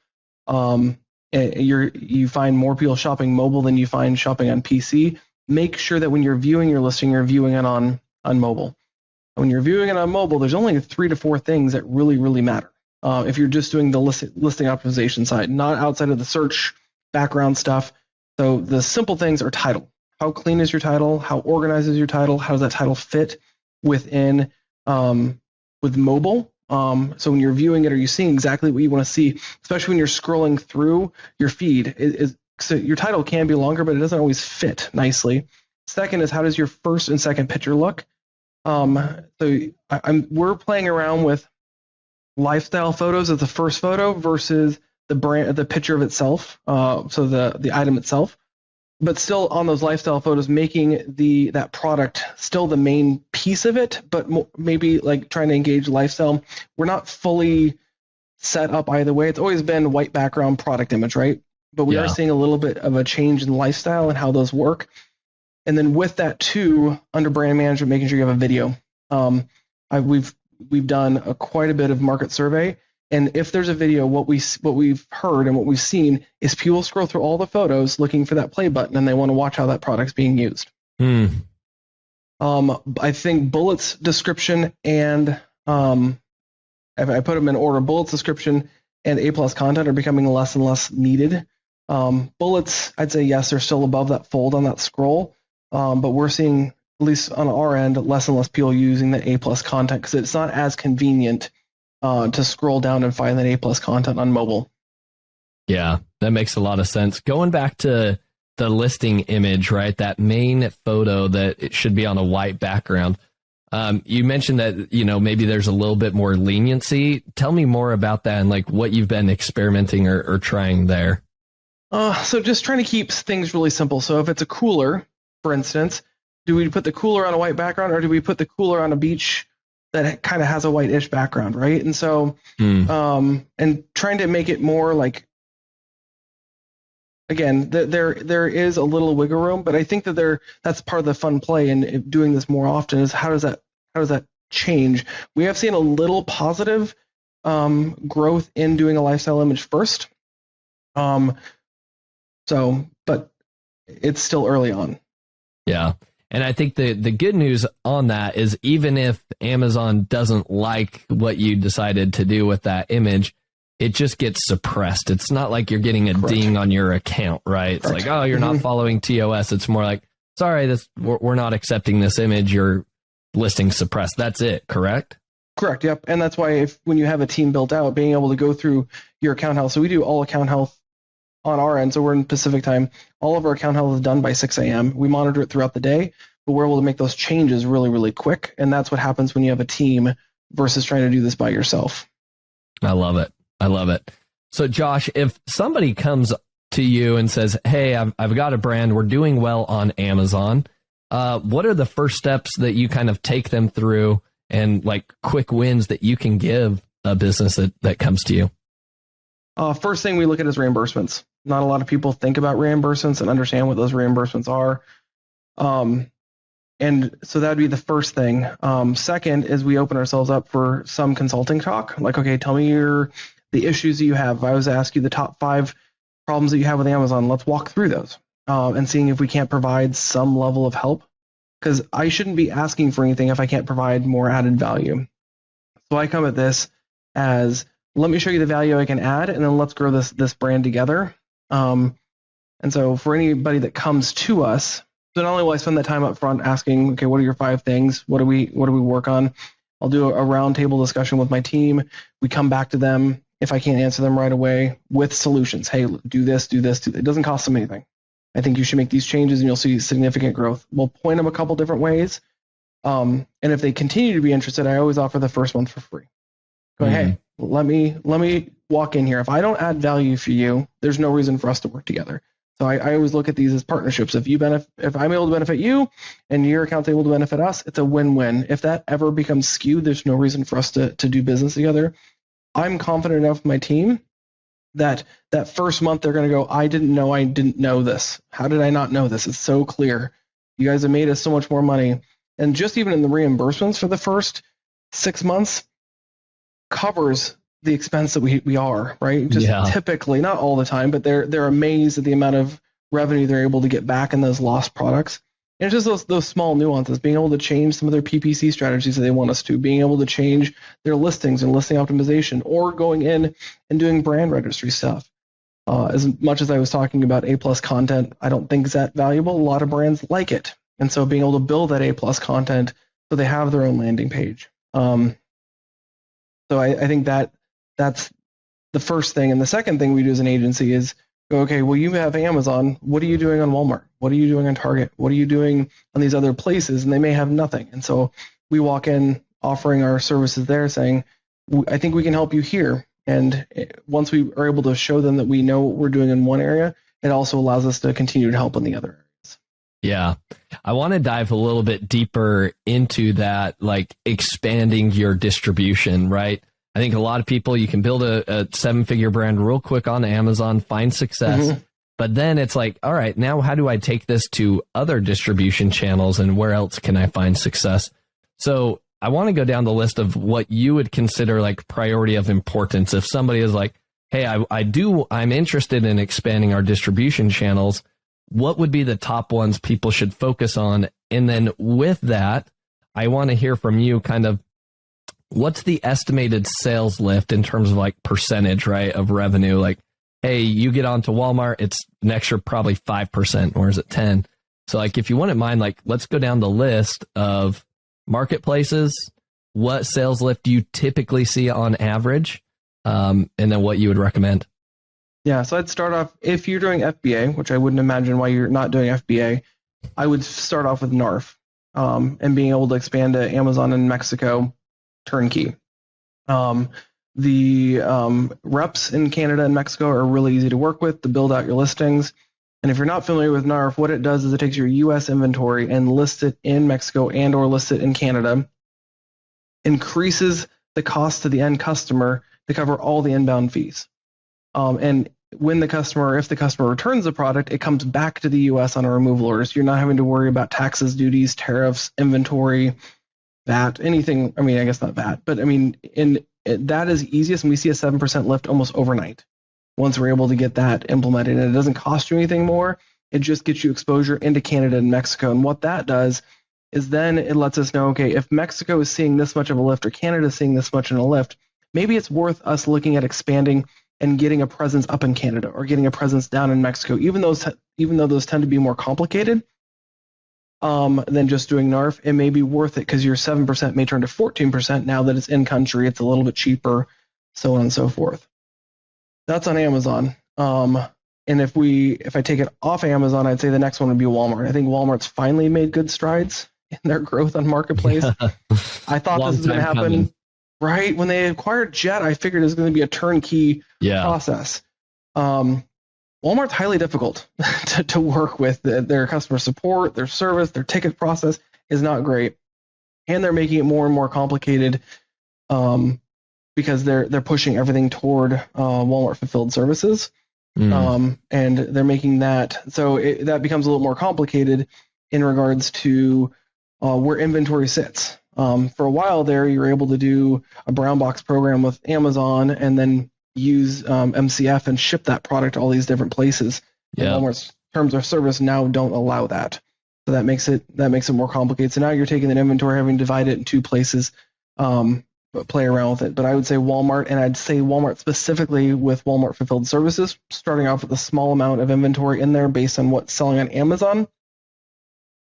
you find more people shopping mobile than you find shopping on PC. Make sure that when you're viewing your listing, you're viewing it on mobile. When you're viewing it on mobile, there's only 3 to 4 things that really, really matter. If you're just doing the listing optimization side, not outside of the search background stuff. So the simple things are title. How clean is your title? How organized is your title? How does that title fit within with mobile? So when you're viewing it, are you seeing exactly what you want to see? Especially when you're scrolling through your feed. So your title can be longer, but it doesn't always fit nicely. Second is, how does your first and second picture look? We're playing around with lifestyle photos as the first photo versus the picture of itself, so the item itself, but still on those lifestyle photos, making that product still the main piece of it, but maybe like trying to engage lifestyle. We're not fully set up either way. It's always been white background product image, right? But we are seeing a little bit of a change in lifestyle and how those work. And then with that too, under brand management, making sure you have a video. We've done quite a bit of market survey, and if there's a video, what we've heard and what we've seen is people scroll through all the photos looking for that play button, and they want to watch how that product's being used. I think bullets description and if I put them in order, bullets description and A+ content are becoming less and less needed. Bullets, I'd say yes, they're still above that fold on that scroll, but we're seeing, at least on our end, less and less people using the A+ content because it's not as convenient to scroll down and find that A+ content on mobile. Yeah, that makes a lot of sense. Going back to the listing image, right? That main photo that it should be on a white background. You mentioned that, maybe there's a little bit more leniency. Tell me more about that and like what you've been experimenting or trying there. So just trying to keep things really simple. So if it's a cooler, for instance, do we put the cooler on a white background or do we put the cooler on a beach that kind of has a white-ish background, right? And so, and trying to make it more like, again, there is a little wiggle room, but I think that that's part of the fun play in doing this more often is how does that change? We have seen a little positive growth in doing a lifestyle image first. But it's still early on. Yeah. And I think the good news on that is even if Amazon doesn't like what you decided to do with that image, it just gets suppressed. It's not like you're getting a ding on your account, right? It's like, oh, you're not following TOS. It's more like, sorry, we're not accepting this image. Your listing suppressed. That's it, correct? Correct, yep. And that's why when you have a team built out, being able to go through your account health. So we do all account health on our end, so we're in Pacific time. All of our account health is done by 6 a.m. We monitor it throughout the day, but we're able to make those changes really, really quick. And that's what happens when you have a team versus trying to do this by yourself. I love it. So Josh, if somebody comes to you and says, hey, I've got a brand, we're doing well on Amazon, what are the first steps that you kind of take them through and like quick wins that you can give a business that comes to you? First thing we look at is reimbursements. Not a lot of people think about reimbursements and understand what those reimbursements are. And so that would be the first thing. Second is we open ourselves up for some consulting talk. Like, okay, tell me the issues that you have. If I was to ask you the top 5 problems that you have with Amazon, let's walk through those and seeing if we can't provide some level of help. Because I shouldn't be asking for anything if I can't provide more added value. So I come at this as, let me show you the value I can add, and then let's grow this brand together. And so for anybody that comes to us, So not only will I spend that time up front asking, okay, what are your 5 things? What do we work on? I'll do a roundtable discussion with my team. We come back to them if I can't answer them right away with solutions. Hey, do this, do this, do this. It doesn't cost them anything. I think you should make these changes and you'll see significant growth. We'll point them a couple different ways. And if they continue to be interested, I always offer the first month for free. Going, hey, let me walk in here. If I don't add value for you, there's no reason for us to work together. So I always look at these as partnerships. If I'm able to benefit you and your account's able to benefit us, it's a win-win. If that ever becomes skewed, there's no reason for us to do business together. I'm confident enough with my team that first month they're going to go, I didn't know this. How did I not know this? It's so clear. You guys have made us so much more money. And just even in the reimbursements for the first 6 months covers the expense that we are, right? Just typically, not all the time, but they're amazed at the amount of revenue they're able to get back in those lost products. And it's just those small nuances, being able to change some of their PPC strategies that they want us to, being able to change their listings and listing optimization, or going in and doing brand registry stuff. As much as I was talking about A+ content, I don't think is that valuable. A lot of brands like it. And so being able to build that A+ content so they have their own landing page. So I think that's the first thing. And the second thing we do as an agency is go, okay, well, you have Amazon. What are you doing on Walmart? What are you doing on Target? What are you doing on these other places? And they may have nothing. And so we walk in offering our services there saying, I think we can help you here. And once we are able to show them that we know what we're doing in one area, it also allows us to continue to help in the other areas. Yeah. I want to dive a little bit deeper into that, like expanding your distribution, right? I think a lot of people, you can build a 7-figure brand real quick on Amazon, find success, but then it's like, all right, now how do I take this to other distribution channels and where else can I find success? So I want to go down the list of what you would consider like priority of importance. If somebody is like, hey, I'm interested in expanding our distribution channels, what would be the top ones people should focus on? And then with that, I want to hear from you kind of, what's the estimated sales lift in terms of like percentage, right, of revenue? Like, hey, you get onto Walmart, it's next year probably 5%, or is it 10? So like, if you wouldn't mind, like, let's go down the list of marketplaces. What sales lift do you typically see on average? And then what you would recommend? Yeah, so I'd start off, if you're doing FBA, which I wouldn't imagine why you're not doing FBA, I would start off with NARF and being able to expand to Amazon in Mexico, turnkey. The reps in Canada and Mexico are really easy to work with to build out your listings. And if you're not familiar with NARF, what it does is it takes your US inventory and lists it in Mexico and or lists it in Canada, increases the cost to the end customer to cover all the inbound fees. And when the customer, if the customer returns the product, it comes back to the US on a removal order. So you're not having to worry about taxes, duties, tariffs, inventory, VAT, anything. I mean, I guess not VAT, but I mean, that is easiest. And we see a 7% lift almost overnight once we're able to get that implemented. And it doesn't cost you anything more. It just gets you exposure into Canada and Mexico. And what that does is then it lets us know, okay, if Mexico is seeing this much of a lift or Canada is seeing this much in a lift, maybe it's worth us looking at expanding and getting a presence up in Canada or getting a presence down in Mexico, even though those tend to be more complicated than just doing NARF. It may be worth it because your 7% may turn to 14% now that it's in country. It's a little bit cheaper, so on and so forth. That's on Amazon. And if I take it off Amazon, I'd say the next one would be Walmart. I think Walmart's finally made good strides in their growth on Marketplace. I thought this was going to happen. Coming. Right when they acquired Jet, I figured it was going to be a turnkey process. Walmart's highly difficult to work with. Their customer support, their service, their ticket process is not great, and they're making it more and more complicated because they're pushing everything toward Walmart fulfilled services, and they're making that so that becomes a little more complicated in regards to where inventory sits. For a while there, you were able to do a brown box program with Amazon and then use MCF and ship that product to all these different places. Yeah. Walmart's terms of service now don't allow that. So that makes it more complicated. So now you're taking that inventory, having to divide it in two places, play around with it. But I would say Walmart, and I'd say Walmart specifically with Walmart fulfilled services, starting off with a small amount of inventory in there based on what's selling on Amazon.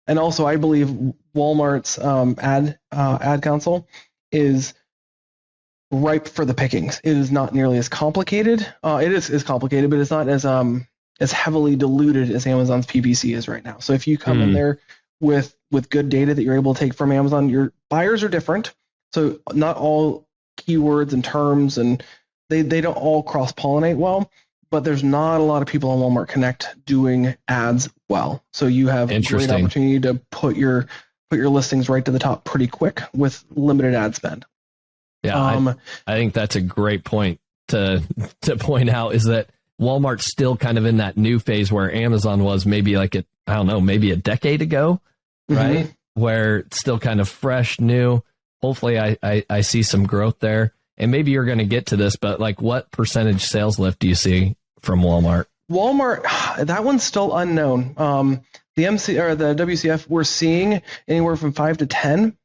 And also, I believe Walmart's ad console is ripe for the pickings. It is not nearly as complicated. It is complicated, but it's not as heavily diluted as Amazon's PPC is right now. So if you come in there with good data that you're able to take from Amazon, your buyers are different. So not all keywords and terms, and they don't all cross-pollinate well, but there's not a lot of people on Walmart Connect doing ads well. So you have a great opportunity to put your listings right to the top pretty quick with limited ad spend. Yeah, I think that's a great point to point out, is that Walmart's still kind of in that new phase where Amazon was maybe maybe a decade ago, right? Where it's still kind of fresh, new. Hopefully I see some growth there. And maybe you're going to get to this, but like, what percentage sales lift do you see from Walmart? Walmart, that one's still unknown. The WCF, we're seeing anywhere from 5 to 10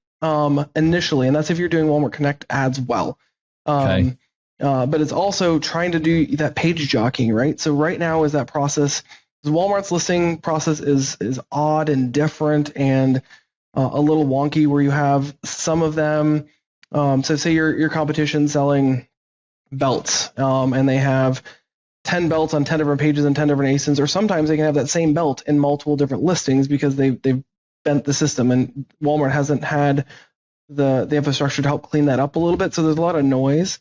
initially, and that's if you're doing Walmart Connect ads well. But it's also trying to do that page jockeying, right? So right now is that process. Walmart's listing process is odd and different and a little wonky, where you have some of them. So say your competition selling belts, and they have 10 belts on 10 different pages and 10 different ASINs, or sometimes they can have that same belt in multiple different listings because they've bent the system, and Walmart hasn't had the infrastructure to help clean that up a little bit. So there's a lot of noise.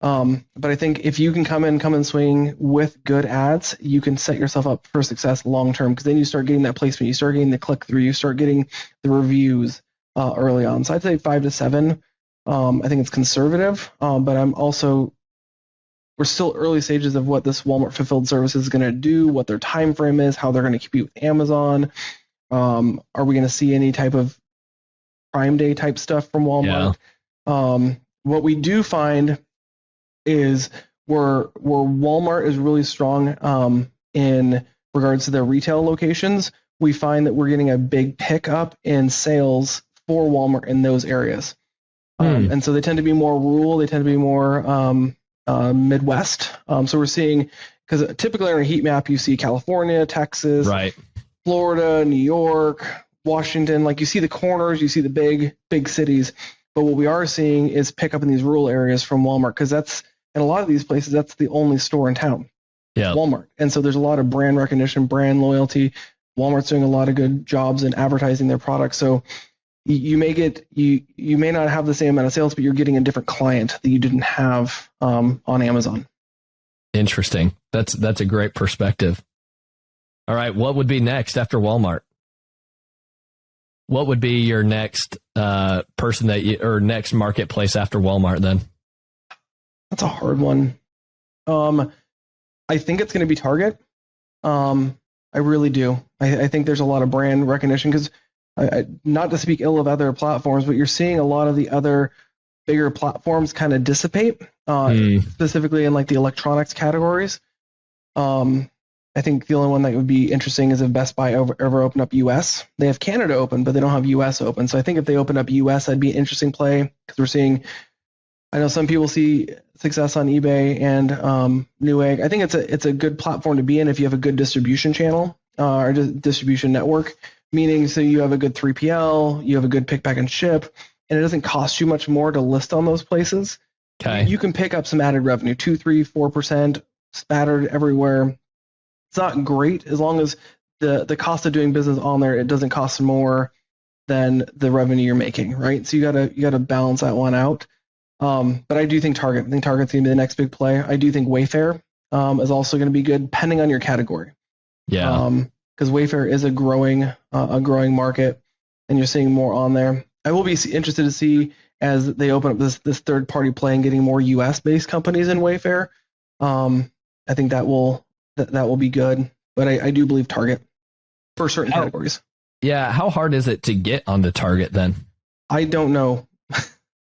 But I think if you can come and swing with good ads, you can set yourself up for success long term, because then you start getting that placement, you start getting the click through, you start getting the reviews early on. So I'd say 5 to 7. I think it's conservative, but we're still early stages of what this Walmart fulfilled service is going to do, what their time frame is, how they're going to compete with Amazon. Are we going to see any type of Prime Day type stuff from Walmart? Yeah. What we do find is where Walmart is really strong in regards to their retail locations, we find that we're getting a big pickup in sales for Walmart in those areas. And so they tend to be more rural, they tend to be more Midwest. So we're seeing, because typically on a heat map, you see California, Texas, right, Florida, New York, Washington, like you see the corners, you see the big cities. But what we are seeing is pickup in these rural areas from Walmart, because that's, in a lot of these places, that's the only store in town. Yeah, Walmart. And so there's a lot of brand recognition, brand loyalty. Walmart's doing a lot of good jobs in advertising their products. So you may not have the same amount of sales, but you're getting a different client that you didn't have on Amazon. Interesting. That's a great perspective. All right, what would be next after Walmart? What would be your next person or next marketplace after Walmart then? That's a hard one. I think it's going to be Target. I really do. I think there's a lot of brand recognition, because not to speak ill of other platforms, but you're seeing a lot of the other bigger platforms kind of dissipate, specifically in like the electronics categories. I think the only one that would be interesting is if Best Buy ever opened up US. They have Canada open, but they don't have US open. So I think if they open up US, that'd be an interesting play, because we're seeing, I know some people see success on eBay and Newegg. I think it's a good platform to be in if you have a good distribution channel or distribution network, meaning so you have a good 3PL, you have a good pick, pack, and ship, and it doesn't cost you much more to list on those places. Okay. You can pick up some added revenue, 2, 3, 4% spattered everywhere. It's not great as long as the cost of doing business on there, it doesn't cost more than the revenue you're making, right? So you gotta balance that one out. But I do think Target. I think Target's going to be the next big play. I do think Wayfair is also going to be good, depending on your category. Yeah. Because Wayfair is a growing market, and you're seeing more on there. I will be interested to see as they open up this third party play and getting more US based companies in Wayfair. I think that will be good. But I do believe Target for certain categories. Yeah. How hard is it to get onto Target then? I don't know.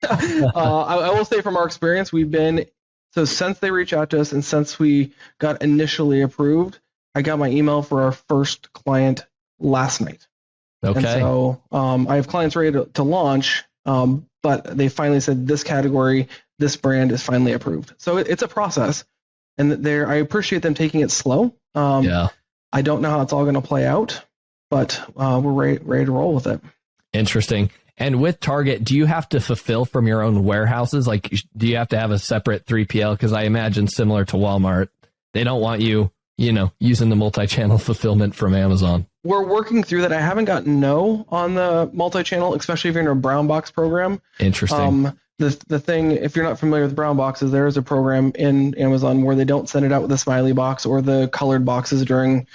I will say from our experience, since they reached out to us and since we got initially approved, I got my email for our first client last night. Okay. And so I have clients ready to launch, but they finally said this category, this brand is finally approved. So it's a process, and I appreciate them taking it slow. I don't know how it's all going to play out, but we're ready to roll with it. Interesting. And with Target, do you have to fulfill from your own warehouses? Like, do you have to have a separate 3PL? Because I imagine similar to Walmart, they don't want you, using the multi-channel fulfillment from Amazon. We're working through that. I haven't gotten no on the multi-channel, especially if you're in a brown box program. Interesting. The thing, if you're not familiar with brown boxes, there is a program in Amazon where they don't send it out with a smiley box or the colored boxes during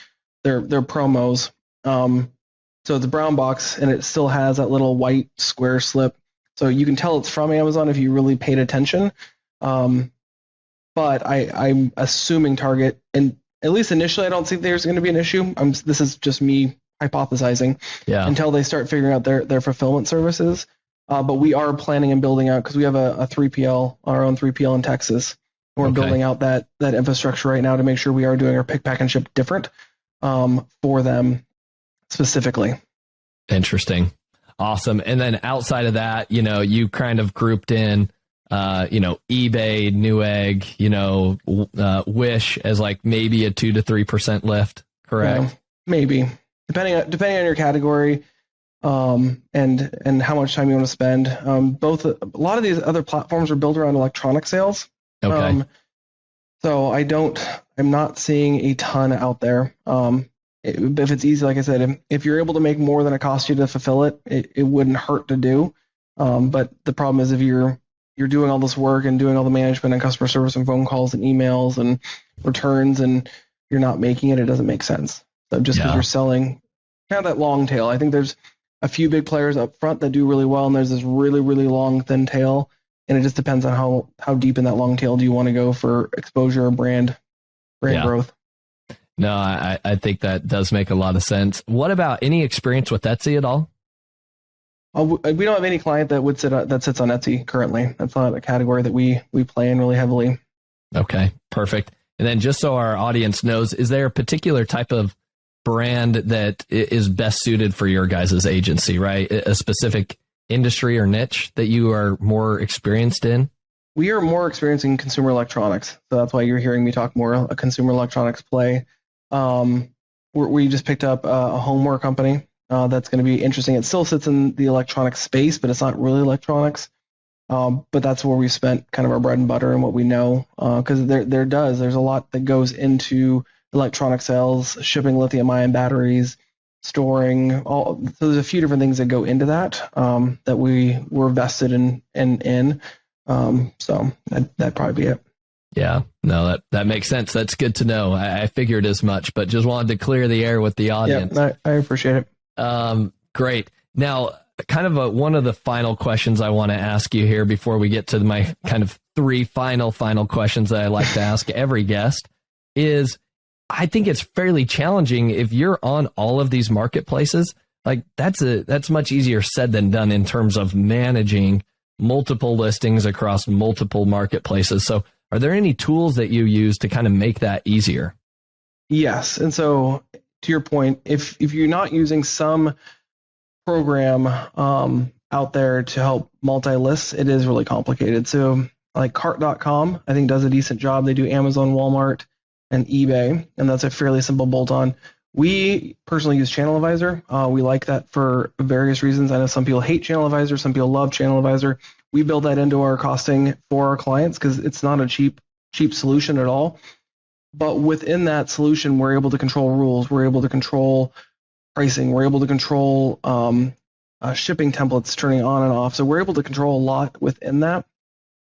their promos. So it's a brown box and it still has that little white square slip. So you can tell it's from Amazon if you really paid attention. But I'm assuming Target, and at least initially, I don't think there's going to be an issue. This is just me hypothesizing until they start figuring out their fulfillment services. But we are planning and building out, because we have a 3PL, our own 3PL in Texas. We're building out that infrastructure right now to make sure we are doing our pick, pack, and ship different for them specifically. Interesting. Awesome. And then outside of that, you kind of grouped in, eBay, Newegg, Wish as like maybe a 2 to 3% lift. Correct? Yeah, maybe depending on your category, and how much time you want to spend. A lot of these other platforms are built around electronic sales. Okay. So I'm not seeing a ton out there. If it's easy, like I said, if you're able to make more than it costs you to fulfill it, it wouldn't hurt to do. But the problem is if you're doing all this work and doing all the management and customer service and phone calls and emails and returns and you're not making it, it doesn't make sense. So just because you're selling kind of that long tail, I think there's a few big players up front that do really well, and there's this really, really long, thin tail. And it just depends on how deep in that long tail do you want to go for exposure or brand growth. No, I think that does make a lot of sense. What about any experience with Etsy at all? We don't have any client that sits on Etsy currently. That's not a category that we play in really heavily. Okay, perfect. And then just so our audience knows, is there a particular type of brand that is best suited for your guys' agency, right? A specific industry or niche that you are more experienced in? We are more experienced in consumer electronics. So that's why you're hearing me talk more a consumer electronics play. We just picked up a homeware company that's going to be interesting. It still sits in the electronic space, but it's not really electronics. But that's where we spent kind of our bread and butter and what we know, because there's a lot that goes into electronic sales, shipping lithium-ion batteries, storing. So there's a few different things that go into that that we were vested in. So that'd probably be it. Yeah, no, that makes sense. That's good to know. I figured as much, but just wanted to clear the air with the audience. Yeah, I appreciate it. Great. Now, kind of one of the final questions I want to ask you here before we get to my kind of 3 final questions that I like to ask every guest is, I think it's fairly challenging if you're on all of these marketplaces. Like that's much easier said than done in terms of managing multiple listings across multiple marketplaces. So are there any tools that you use to kind of make that easier? Yes. And so to your point, if you're not using some program out there to help multi-list, it is really complicated. So like cart.com, I think does a decent job. They do Amazon, Walmart, and eBay, and that's a fairly simple bolt-on. We personally use Channel Advisor. We like that for various reasons. I know some people hate Channel Advisor, some people love Channel Advisor. We build that into our costing for our clients because it's not a cheap solution at all. But within that solution, we're able to control rules. We're able to control pricing. We're able to control shipping templates turning on and off. So we're able to control a lot within that.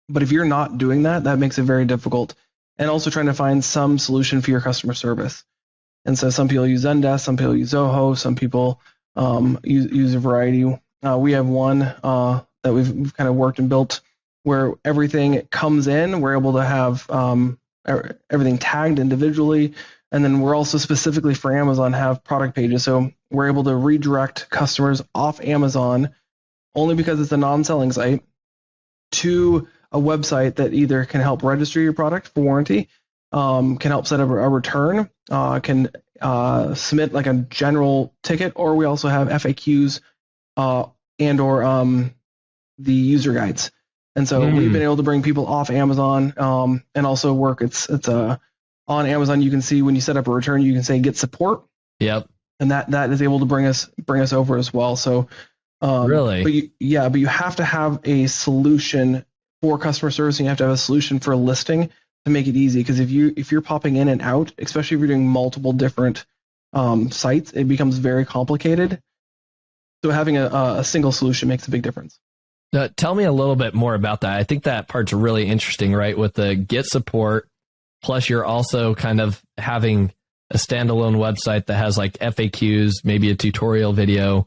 But if you're not doing that, that makes it very difficult. And also trying to find some solution for your customer service. And so some people use Zendesk, some people use Zoho, some people use a variety. We have one that we've kind of worked and built where everything comes in. We're able to have everything tagged individually. And then we're also specifically for Amazon have product pages. So we're able to redirect customers off Amazon only because it's a non-selling site to a website that either can help register your product for warranty, can help set up a return, can submit like a general ticket, or we also have FAQs and or the user guides. And so we've been able to bring people off Amazon and also work. It's on Amazon. You can see when you set up a return, you can say get support. Yep. and that is able to bring us over as well. So really, but you have to have a solution for customer service, and you have to have a solution for a listing to make it easy. Because if you're popping in and out, especially if you're doing multiple different sites, it becomes very complicated. So having a single solution makes a big difference. Tell me a little bit more about that. I think that part's really interesting, right? With the get support, plus you're also kind of having a standalone website that has like FAQs, maybe a tutorial video,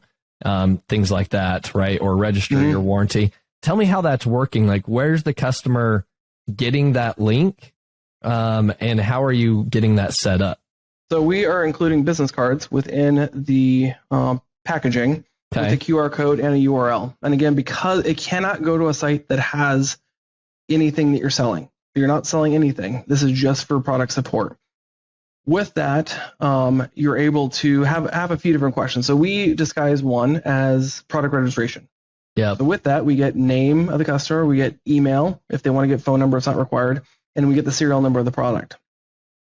things like that, right? Or register your warranty. Tell me how that's working. Like, where's the customer getting that link? And how are you getting that set up? So we are including business cards within the packaging with a QR code and a URL. And again, because it cannot go to a site that has anything that you're selling. You're not selling anything. This is just for product support. With that, you're able to have a few different questions. So we disguise one as product registration. Yeah. So with that, we get name of the customer, we get email. If they want to get phone number, it's not required. And we get the serial number of the product.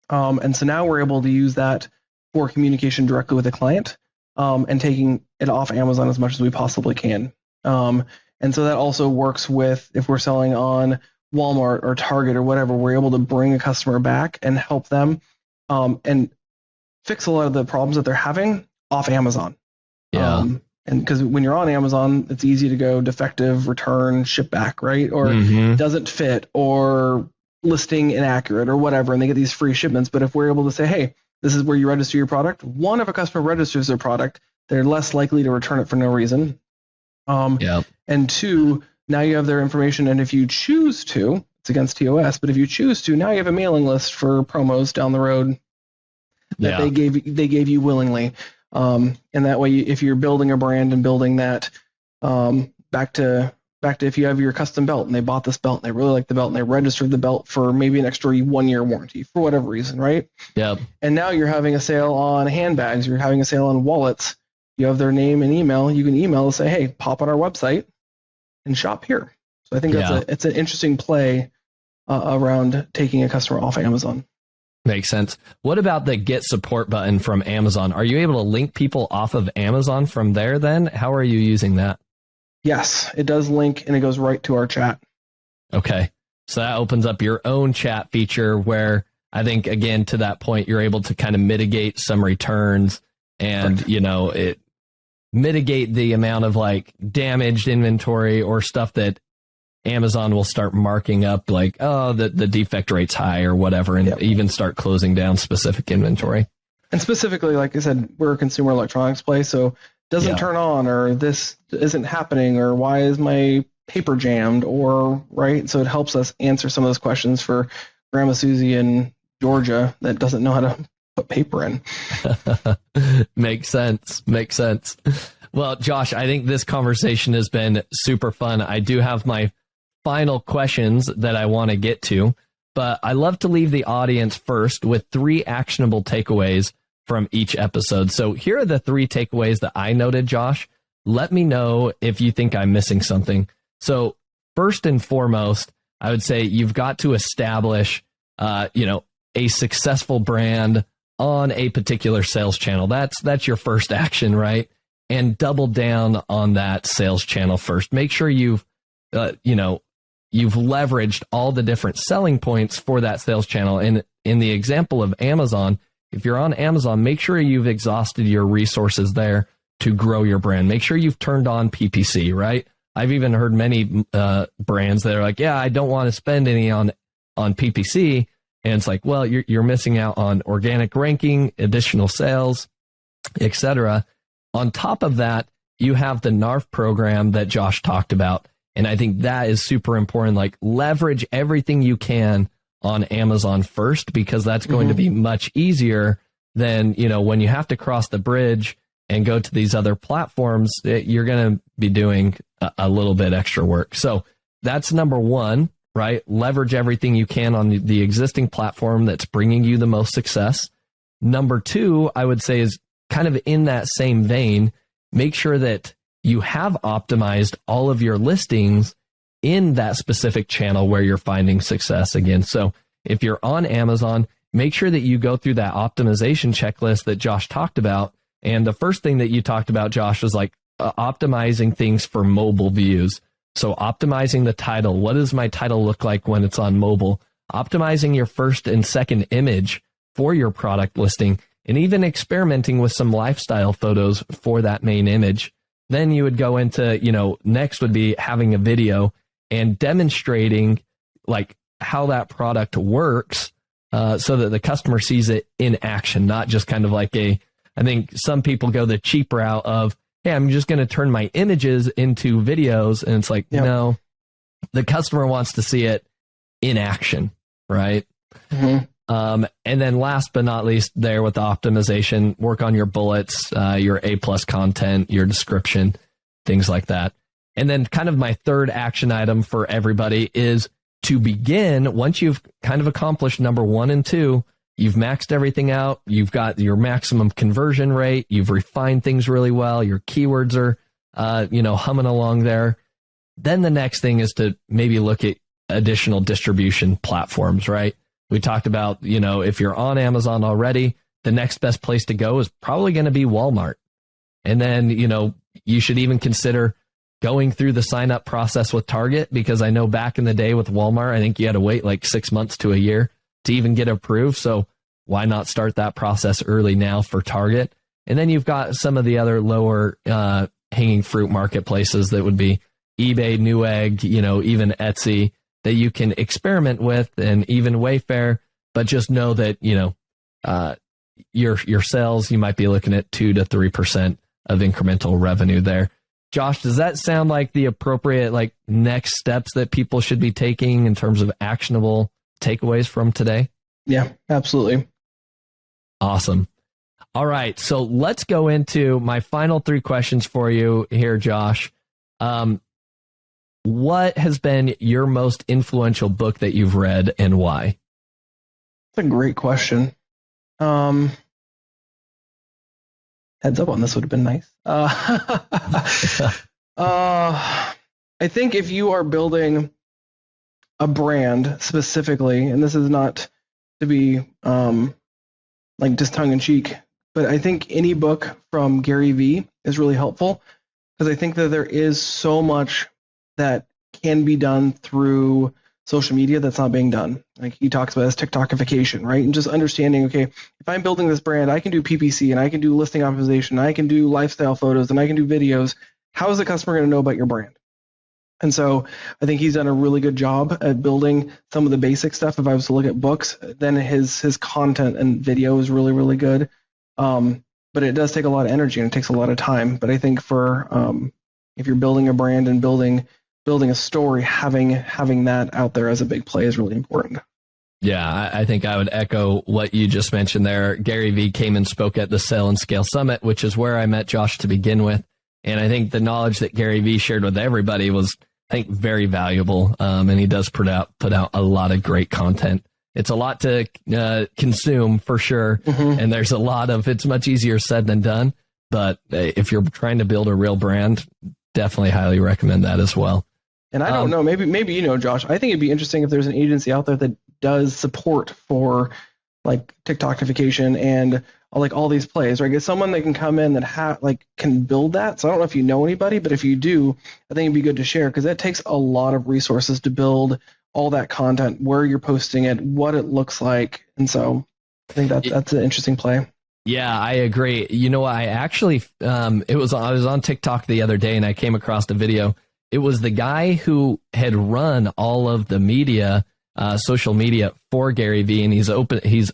And so now we're able to use that for communication directly with the client, and taking it off Amazon as much as we possibly can. And so that also works with if we're selling on Walmart or Target or whatever, we're able to bring a customer back and help them and fix a lot of the problems that they're having off Amazon. Yeah. And because when you're on Amazon, it's easy to go defective, return, ship back, right? Or doesn't fit, or listing inaccurate, or whatever, and they get these free shipments. But if we're able to say, hey, this is where you register your product, one, if a customer registers their product, they're less likely to return it for no reason. And two, now you have their information, and if you choose to, it's against TOS, but if you choose to, now you have a mailing list for promos down the road that they gave you willingly. And that way, if you're building a brand and building that, back to if you have your custom belt and they bought this belt and they really like the belt and they registered the belt for maybe an extra 1 year warranty for whatever reason, right? Yeah. And now you're having a sale on handbags, you're having a sale on wallets. You have their name and email. You can email and say, hey, pop on our website and shop here. So I think it's an interesting play around taking a customer off Amazon. Makes sense. What about the get support button from Amazon? Are you able to link people off of Amazon from there then? How are you using that? Yes, it does link and it goes right to our chat. Okay. So that opens up your own chat feature where I think, again, to that point, you're able to kind of mitigate some returns and, it mitigate the amount of like damaged inventory or stuff that Amazon will start marking up like, oh, the defect rate's high or whatever, and even start closing down specific inventory. And specifically, like I said, we're a consumer electronics place, so doesn't turn on, or this isn't happening, or why is my paper jammed, or right. So it helps us answer some of those questions for Grandma Susie in Georgia that doesn't know how to put paper in. Makes sense. Well, Josh, I think this conversation has been super fun. I do have my final questions that I want to get to, but I love to leave the audience first with 3 actionable takeaways from each episode. So here are the 3 takeaways that I noted, Josh. Let me know if you think I'm missing something. So first and foremost, I would say you've got to establish, a successful brand on a particular sales channel. That's your first action, right? And double down on that sales channel first. Make sure you've leveraged all the different selling points for that sales channel. And in the example of Amazon, if you're on Amazon, make sure you've exhausted your resources there to grow your brand. Make sure you've turned on PPC, right? I've even heard many brands that are like, yeah, I don't want to spend any on PPC. And it's like, well, you're missing out on organic ranking, additional sales, etc. On top of that, you have the NARF program that Josh talked about. And I think that is super important. Like, leverage everything you can on Amazon first, because that's going to be much easier than, when you have to cross the bridge and go to these other platforms, you're going to be doing a little bit extra work. So that's number 1, right? Leverage everything you can on the existing platform that's bringing you the most success. Number 2, I would say, is kind of in that same vein. Make sure that you have optimized all of your listings in that specific channel where you're finding success again. So if you're on Amazon, make sure that you go through that optimization checklist that Josh talked about And the first thing that you talked about, Josh, was like optimizing things for mobile views. So optimizing the title. What does my title look like when it's on mobile? Optimizing your first and second image for your product listing, and even experimenting with some lifestyle photos for that main image. Then you would go into, next would be having a video and demonstrating like how that product works so that the customer sees it in action, not just kind of like I think some people go the cheap route of, hey, I'm just going to turn my images into videos. And it's like, no, the customer wants to see it in action, right? Mm-hmm. And then last but not least, there with the optimization, work on your bullets, your A+ content, your description, things like that. And then kind of my third action item for everybody is to begin, once you've kind of accomplished number 1 and 2, you've maxed everything out, you've got your maximum conversion rate, you've refined things really well, your keywords are, humming along there. Then the next thing is to maybe look at additional distribution platforms, right? We talked about, if you're on Amazon already, the next best place to go is probably going to be Walmart. And then, you should even consider going through the sign up process with Target, because I know back in the day with Walmart, I think you had to wait like 6 months to a year to even get approved. So why not start that process early now for Target? And then you've got some of the other lower hanging fruit marketplaces that would be eBay, Newegg, even Etsy, that you can experiment with, and even Wayfair, but just know that, your sales, you might be looking at 2 to 3% of incremental revenue there. Josh, does that sound like the appropriate next steps that people should be taking in terms of actionable takeaways from today? Yeah, absolutely. Awesome. All right. So let's go into my final 3 questions for you here, Josh. What has been your most influential book that you've read, and why? That's a great question. Heads up on this would have been nice. I think if you are building a brand specifically, and this is not to be just tongue in cheek, but I think any book from Gary Vee is really helpful, because I think that there is so much that can be done through social media that's not being done. Like he talks about as TikTokification, right? And just understanding, okay, if I'm building this brand, I can do PPC, and I can do listing optimization, I can do lifestyle photos, and I can do videos. How is the customer going to know about your brand? And so I think he's done a really good job at building some of the basic stuff. If I was to look at books, then his content and video is really, really good. But it does take a lot of energy, and it takes a lot of time. But I think for if you're building a brand and building a story, having that out there as a big play is really important. Yeah, I think I would echo what you just mentioned there. Gary Vee came and spoke at the Sell and Scale Summit, which is where I met Josh to begin with. And I think the knowledge that Gary Vee shared with everybody was, I think, very valuable. And he does put out a lot of great content. It's a lot to consume for sure. Mm-hmm. And there's it's much easier said than done. But if you're trying to build a real brand, definitely highly recommend that as well. And I don't know, maybe Josh, I think it'd be interesting if there's an agency out there that does support for TikTokification and all these plays, right? Get someone that can come in that can build that. So I don't know if you know anybody, but if you do, I think it'd be good to share, because that takes a lot of resources to build all that content, where you're posting it, what it looks like. And so I think that's an interesting play. Yeah, I agree. I actually, I was on TikTok the other day, and I came across a video. It was the guy who had run all of the media, social media for Gary Vee, and he's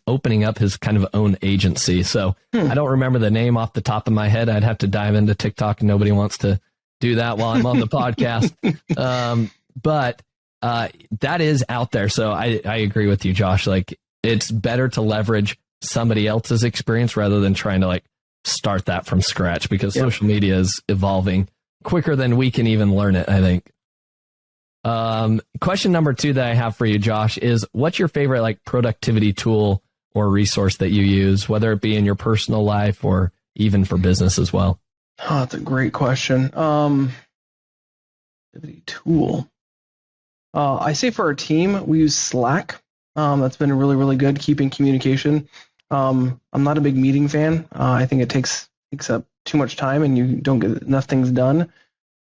opening up his kind of own agency. So I don't remember the name off the top of my head. I'd have to dive into TikTok, and nobody wants to do that while I'm on the podcast. But that is out there. So I agree with you, Josh. It's better to leverage somebody else's experience rather than trying to start that from scratch, because social media is evolving quicker than we can even learn it, I think. Question number 2 that I have for you, Josh, is what's your favorite productivity tool or resource that you use, whether it be in your personal life or even for business as well? Oh, that's a great question. Productivity tool. I say for our team, we use Slack. That's been really, really good keeping communication. I'm not a big meeting fan. I think it takes takes up too much time and you don't get enough things done.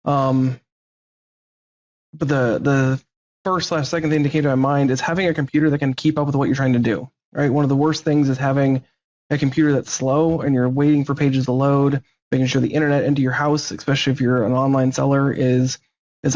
But the second thing that came to my mind is having a computer that can keep up with what you're trying to do, right? One of the worst things is having a computer that's slow and you're waiting for pages to load, making sure the internet into your house, especially if you're an online seller, is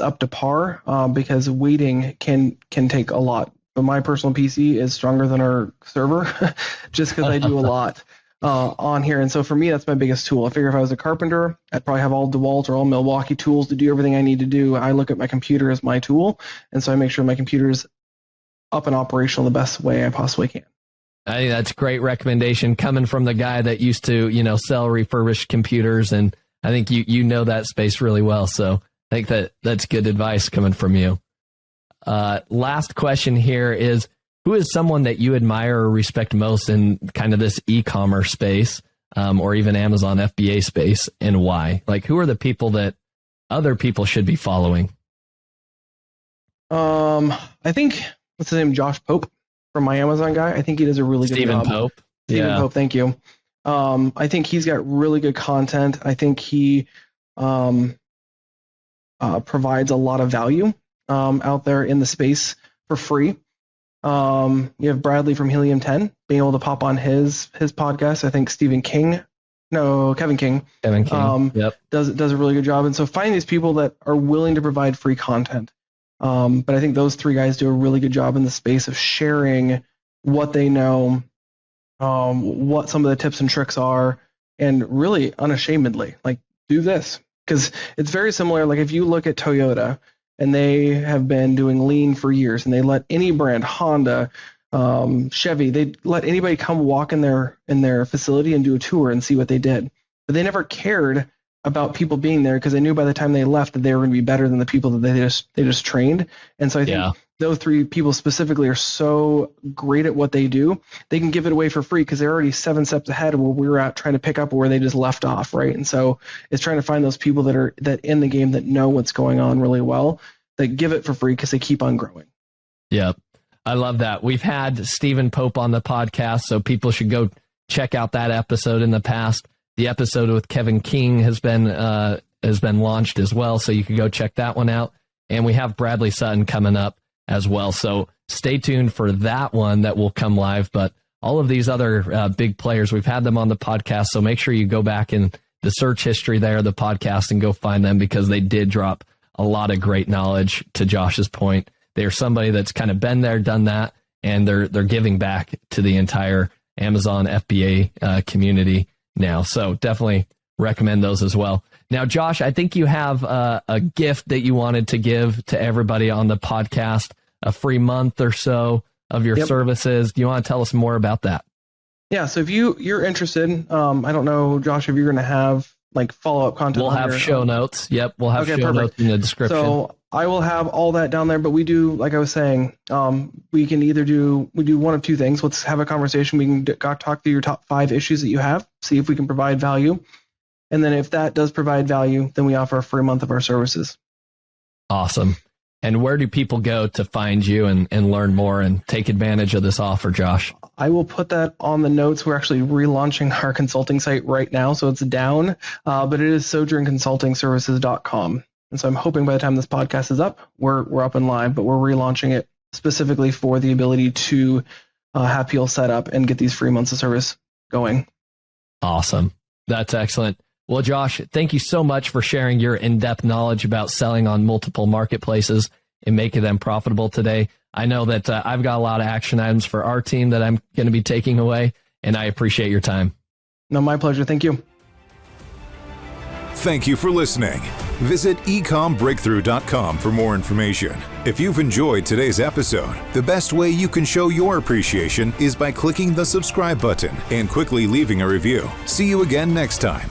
up to par, because waiting can take a lot. But my personal PC is stronger than our server just because I do a lot on here. And so for me, that's my biggest tool. I figure if I was a carpenter, I'd probably have all DeWalt or all Milwaukee tools to do everything I need to do. I look at my computer as my tool. And so I make sure my computer is up and operational the best way I possibly can. I think that's a great recommendation coming from the guy that used to, sell refurbished computers. And I think you know that space really well. So I think that's good advice coming from you. Last question here is, who is someone that you admire or respect most in kind of this e-commerce space, or even Amazon FBA space, and why? Like, who are the people that other people should be following? I think, what's his name? Josh Pope from my Amazon guy. I think he does a really good job. Pope. Stephen Pope. Thank you. I think he's got really good content. I think he provides a lot of value out there in the space for free. You have Bradley from Helium 10 being able to pop on his podcast. I think Kevin King does a really good job. And so find these people that are willing to provide free content. But I think those three guys do a really good job in the space of sharing what they know, what some of the tips and tricks are, and really unashamedly, like, do this. Because it's very similar. Like, if you look at Toyota, and they have been doing lean for years, and they let any brand, Honda, Chevy, they let anybody come walk in their facility and do a tour and see what they did. But they never cared about people being there because they knew by the time they left that they were going to be better than the people that they just trained. And so I think those three people specifically are so great at what they do. They can give it away for free because they're already 7 steps ahead of where we were at trying to pick up where they just left off, right? And so it's trying to find those people that in the game that know what's going on really well, that give it for free because they keep on growing. Yep. I love that. We've had Stephen Pope on the podcast, so people should go check out that episode in the past. The episode with Kevin King has been launched as well, so you can go check that one out. And we have Bradley Sutton coming up as well, so stay tuned for that one that will come live. But all of these other big players, we've had them on the podcast, so make sure you go back in the search history there of the podcast and go find them, because they did drop a lot of great knowledge. To Josh's point, they're somebody that's kind of been there, done that, and they're giving back to the entire Amazon FBA community now. So definitely recommend those as well. Now, Josh, I think you have a gift that you wanted to give to everybody on the podcast, a free month or so of your services. Do you want to tell us more about that? Yeah. So if you're interested, I don't know, Josh, if you're going to have like follow-up content. We'll have show notes. Yep. We'll have show notes in the description. So I will have all that down there, but we do, like I was saying, we can either do one of two things. Let's have a conversation. We can talk through your top 5 issues that you have, see if we can provide value. And then if that does provide value, then we offer a free month of our services. Awesome. And where do people go to find you and learn more and take advantage of this offer, Josh? I will put that on the notes. We're actually relaunching our consulting site right now, so it's down, but it is sojournconsultingservices.com. And so I'm hoping by the time this podcast is up, we're up and live, but we're relaunching it specifically for the ability to have people set up and get these free months of service going. Awesome. That's excellent. Well, Josh, thank you so much for sharing your in-depth knowledge about selling on multiple marketplaces and making them profitable today. I know that I've got a lot of action items for our team that I'm going to be taking away, and I appreciate your time. No, my pleasure. Thank you. Thank you for listening. Visit ecommbreakthrough.com for more information. If you've enjoyed today's episode, the best way you can show your appreciation is by clicking the subscribe button and quickly leaving a review. See you again next time.